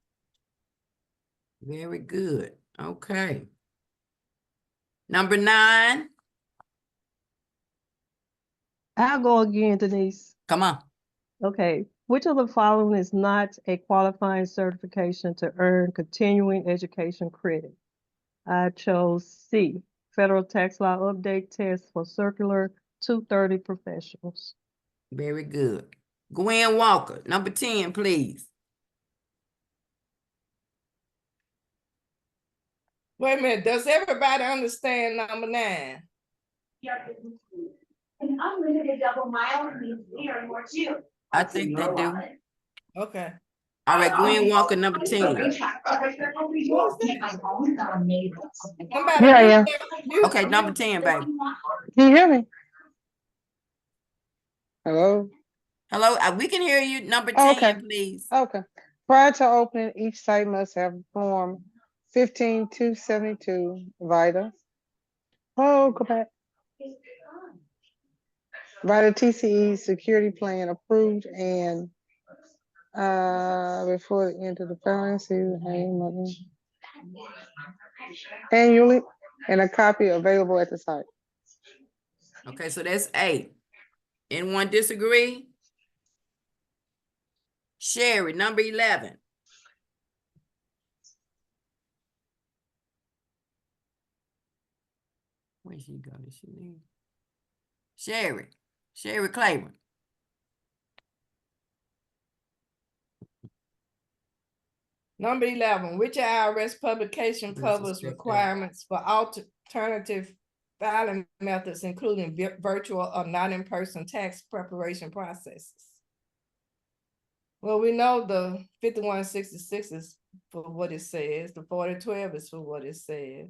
Very good. Okay. Number 9. I'll go again, Denise. Come on. Okay, which of the following is not a qualifying certification to earn continuing education credit? I chose C, federal tax law update test for circular 230 professionals. Very good. Gwen Walker, number 10, please. Wait a minute, does everybody understand number 9? An unlimited double miles means we are more too. I think they do. Okay. All right, Gwen Walker, number 10. Somebody Here I am. mute- Okay, number 10, baby. Can you hear me? Hello? Hello, we can hear you. Number 10, Okay. please. Okay. Prior to opening, each site must have Form 15272 VITA. Oh, go back. VITA TCE security plan approved and before the end of the filing season, annually, and a copy available at the site. Okay, so that's 8. Anyone disagree? Sherry, number 11. Where she go? Did she leave? Sherry Claiborne. Number 11, which IRS publication covers requirements for alternative filing methods, including virtual or not in-person tax preparation processes? Well, we know the 5166 is for what it says. The 4012 is for what it says.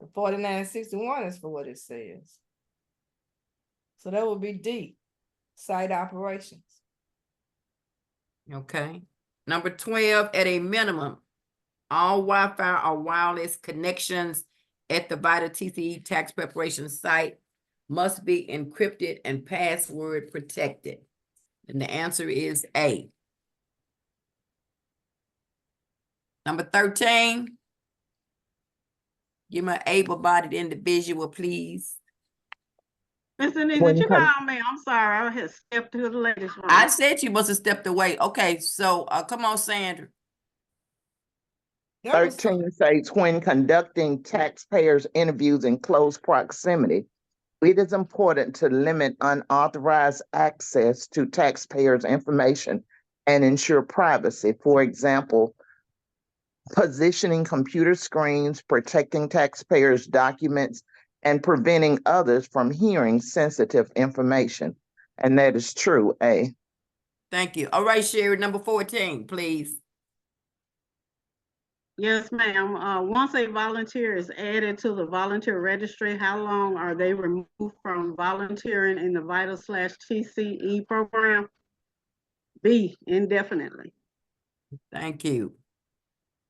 The 4961 is for what it says. So that would be D, site operations. Okay. Number 12, at a minimum, all Wi-Fi or wireless connections at the VITA TCE tax preparation site must be encrypted and password protected. And the answer is A. Number 13. Give me an able-bodied individual, please. Miss Denise, When did you con- call me? I'm sorry, I had stepped to the ladies' room. I said you must have stepped away. Okay, so come on, Sandra. 13 states when conducting taxpayers' interviews in close proximity, it is important to limit unauthorized access to taxpayers' information and ensure privacy. For example, positioning computer screens, protecting taxpayers' documents, and preventing others from hearing sensitive information. And that is true, A. Thank you. All right, Sherry, number 14, please. Yes, ma'am. Once a volunteer is added to the volunteer registry, how long are they removed from volunteering in the VITA/TCE program? B, indefinitely. Thank you.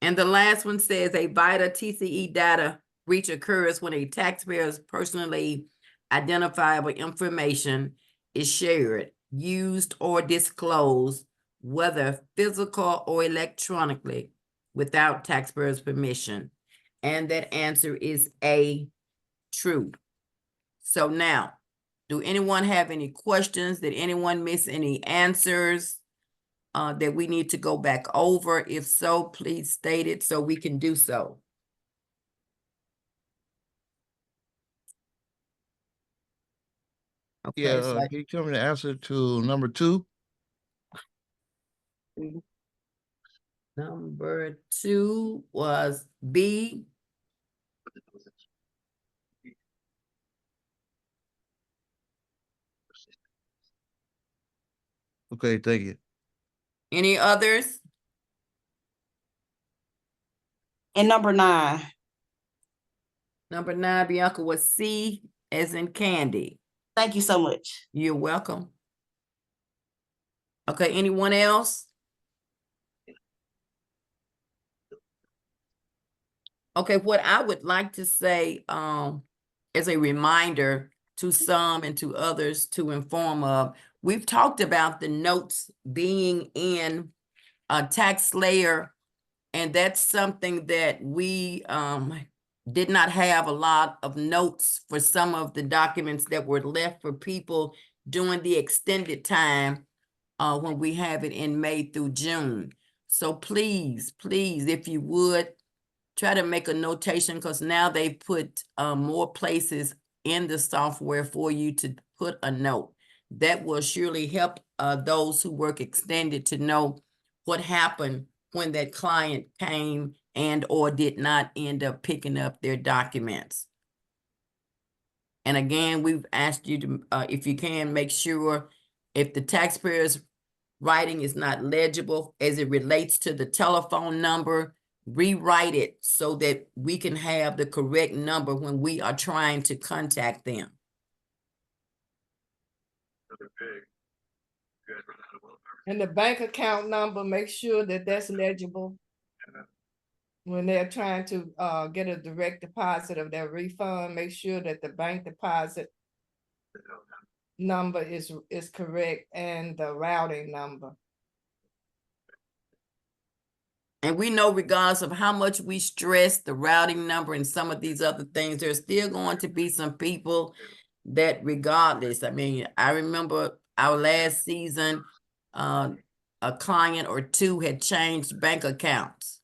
And the last one says a VITA TCE data breach occurs when a taxpayer's personally identifiable information is shared, used, or disclosed, whether physical or electronically, without taxpayers' permission. And that answer is A, true. So now, do anyone have any questions? Did anyone miss any answers that we need to go back over? If so, please state it so we can do so. Okay, Yeah, so can you tell me the answer to number 2? Number 2 was B. Okay, thank you. Any others? And number 9. Number 9, Bianca, was C as in candy. Thank you so much. You're welcome. Okay, anyone else? Okay, what I would like to say, as a reminder to some and to others to inform of, we've talked about the notes being in a tax layer, and that's something that we did not have a lot of notes for some of the documents that were left for people during the extended time when we have it in May through June. So please, if you would, try to make a notation, because now they put more places in the software for you to put a note. That will surely help those who work extended to know what happened when that client came and or did not end up picking up their documents. And again, we've asked you to, if you can, make sure if the taxpayer's writing is not legible as it relates to the telephone number, rewrite it so that we can have the correct number when we are trying to contact them. And the bank account number, make sure that that's legible. When they're trying to get a direct deposit of their refund, make sure that the bank deposit number is correct and the routing number. And we know regardless of how much we stress the routing number and some of these other things, there's still going to be some people that regardless, I mean, I remember our last season, a client or two had changed bank accounts.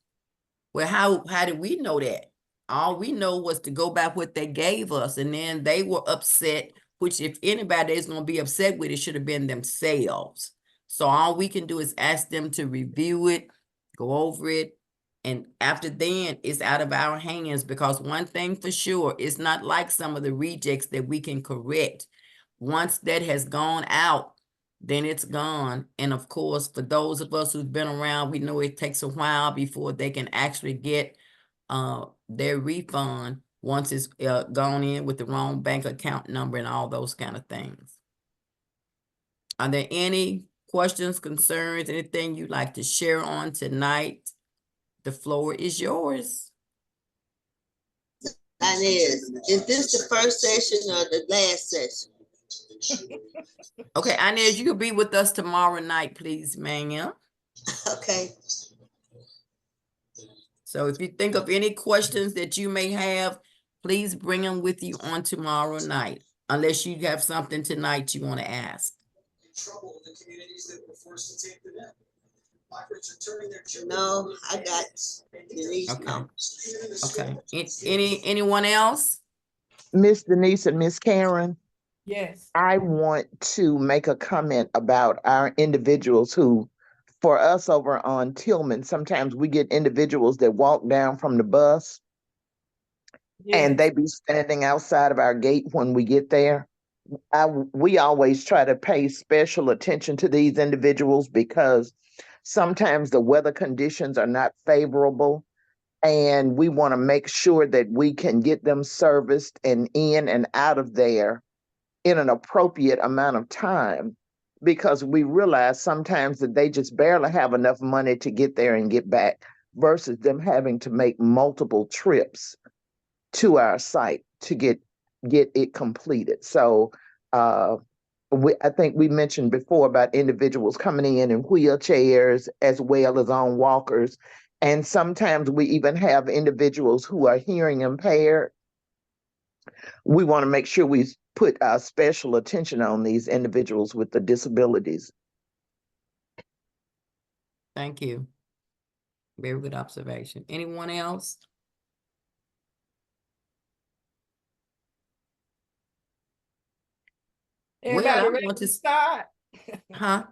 Well, how did we know that? All we know was to go by what they gave us, and then they were upset, which if anybody is going to be upset with it, should have been themselves. So all we can do is ask them to review it, go over it, and after then it's out of our hands, because one thing for sure, it's not like some of the rejects that we can correct. Once that has gone out, then it's gone. And of course, for those of us who've been around, we know it takes a while before they can actually get their refund once it's gone in with the wrong bank account number and all those kind of things. Are there any questions, concerns, anything you'd like to share on tonight? The floor is yours. Inez, is this the first session or the last session? Okay, Inez, you'll be with us tomorrow night, please, ma'am. Okay. So if you think of any questions that you may have, please bring them with you on tomorrow night, unless you have something tonight you want to ask. Trouble in the communities that were forced to take the net. Migrants are turning their children. No, I got Denise. Okay. Anyone else? Miss Denise and Miss Karen, Yes. I want to make a comment about our individuals who, for us over on Tillman, sometimes we get individuals that walk down from the bus and they be standing outside of our gate when we get there. We always try to pay special attention to these individuals because sometimes the weather conditions are not favorable, and we want to make sure that we can get them serviced and in and out of there in an appropriate amount of time, because we realize sometimes that they just barely have enough money to get there and get back versus them having to make multiple trips to our site to get it completed. So I think we mentioned before about individuals coming in wheelchairs as well as on walkers. And sometimes we even have individuals who are hearing impaired. We want to make sure we put special attention on these individuals with the disabilities. Thank you. Very good observation. Anyone else? Everybody ready to start? Huh?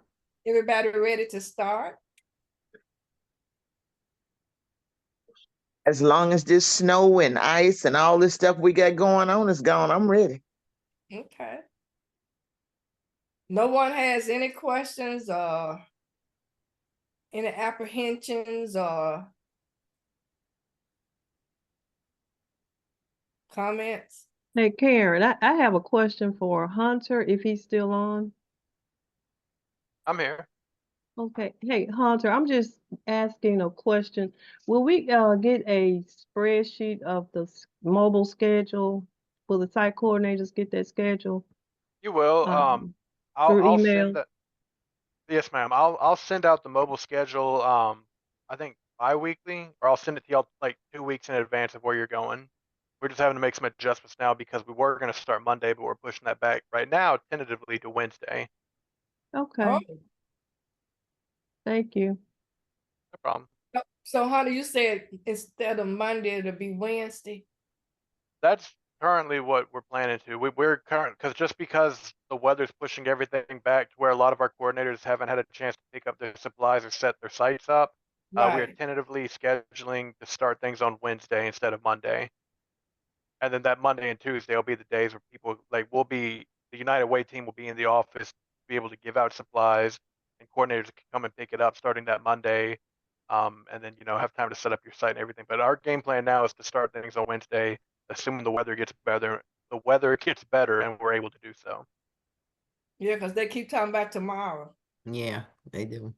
Everybody ready to start? As long as this snow and ice and all this stuff we got going on is gone, I'm ready. Okay. No one has any questions or any apprehensions or comments? Hey, Karen, I have a question for Hunter, if he's still on. I'm here. Okay, hey, Hunter, I'm just asking a question. Will we get a spreadsheet of the mobile schedule? Will the site coordinators get that schedule You will, through I'll email? send that. Yes, ma'am. I'll send out the mobile schedule, I think bi-weekly, or I'll send it to y'all like 2 weeks in advance of where you're going. We're just having to make some adjustments now because we were gonna start Monday, but we're pushing that back right now tentatively to Wednesday. Okay, Oh, thank you. No problem. so how do you say instead of Monday, it'll be Wednesday? That's currently what we're planning to. We're current, because the weather's pushing everything back to where a lot of our coordinators haven't had a chance to pick up their supplies or set their sites up. We are Right. tentatively scheduling to start things on Wednesday instead of Monday. And then that Monday and Tuesday will be the days where people the United Way team will be in the office, to be able to give out supplies, and coordinators can come and pick it up starting that Monday. And then, have time to set up your site and everything. But our game plan now is to start things on Wednesday, assuming the weather gets better, and we're able to do so. Yeah, because they keep talking about tomorrow. Yeah, they do.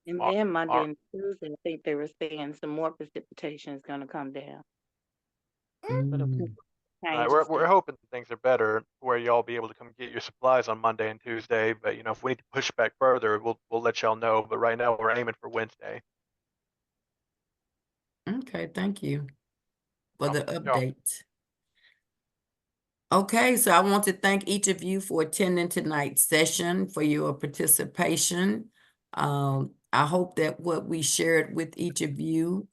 And Mar- then Monday Mar- and Tuesday, I think they were saying some more precipitation is gonna come down. For the Mm. We're hoping things are better where y'all be able to come get your supplies on Monday and Tuesday. But if we need to push back further, we'll let y'all know. But right now we're aiming for Wednesday. Okay, thank you for the Yeah. update. Okay, so I want to thank each of you for attending tonight's session, for your participation. I hope that what we shared with each of you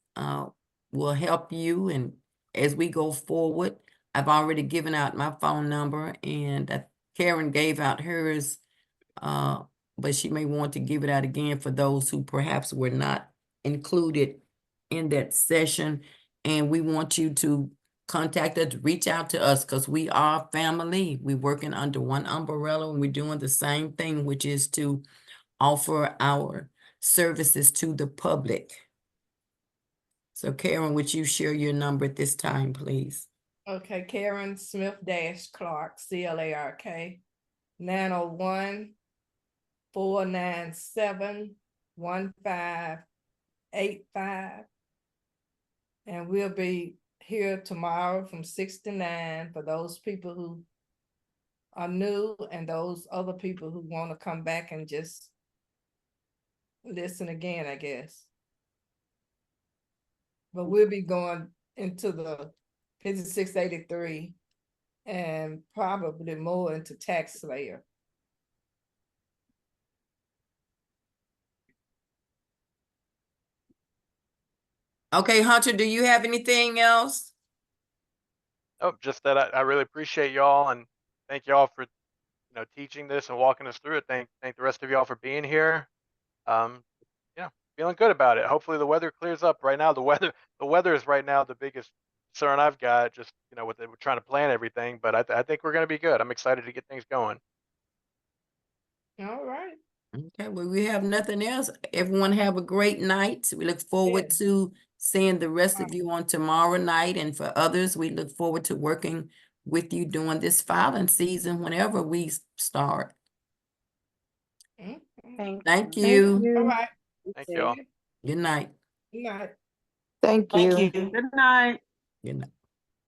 will help you, and as we go forward, I've already given out my phone number, and Karen gave out hers, but she may want to give it out again for those who perhaps were not included in that session. And we want you to contact us, reach out to us, because we are family. We're working under one umbrella, and we're doing the same thing, which is to offer our services to the public. So Karen, would you share your number at this time, please? Okay, Karen Smith Clark, CLARK, 901-497-1585. And we'll be here tomorrow from 6 to 9 for those people who are new and those other people who want to come back and just listen again, I guess. But we'll be going into the 5683 and probably more into tax layer. Okay, Hunter, do you have anything else? Oh, just that I really appreciate y'all, and thank y'all for teaching this and walking us through it. Thank the rest of y'all for being here. Feeling good about it. Hopefully the weather clears up. Right now the weather is right now the biggest concern I've got, just we're trying to plan everything, but I think we're going to be good. I'm excited to get things going. All right. Okay, well, we have nothing else. Everyone have a great night. We look forward to seeing the rest of you on tomorrow night. And for others, we look forward to working with you during this filing season whenever we start. Thank you. All right. Thank y'all. Good night. Good night. Thank you. Good night. Good night.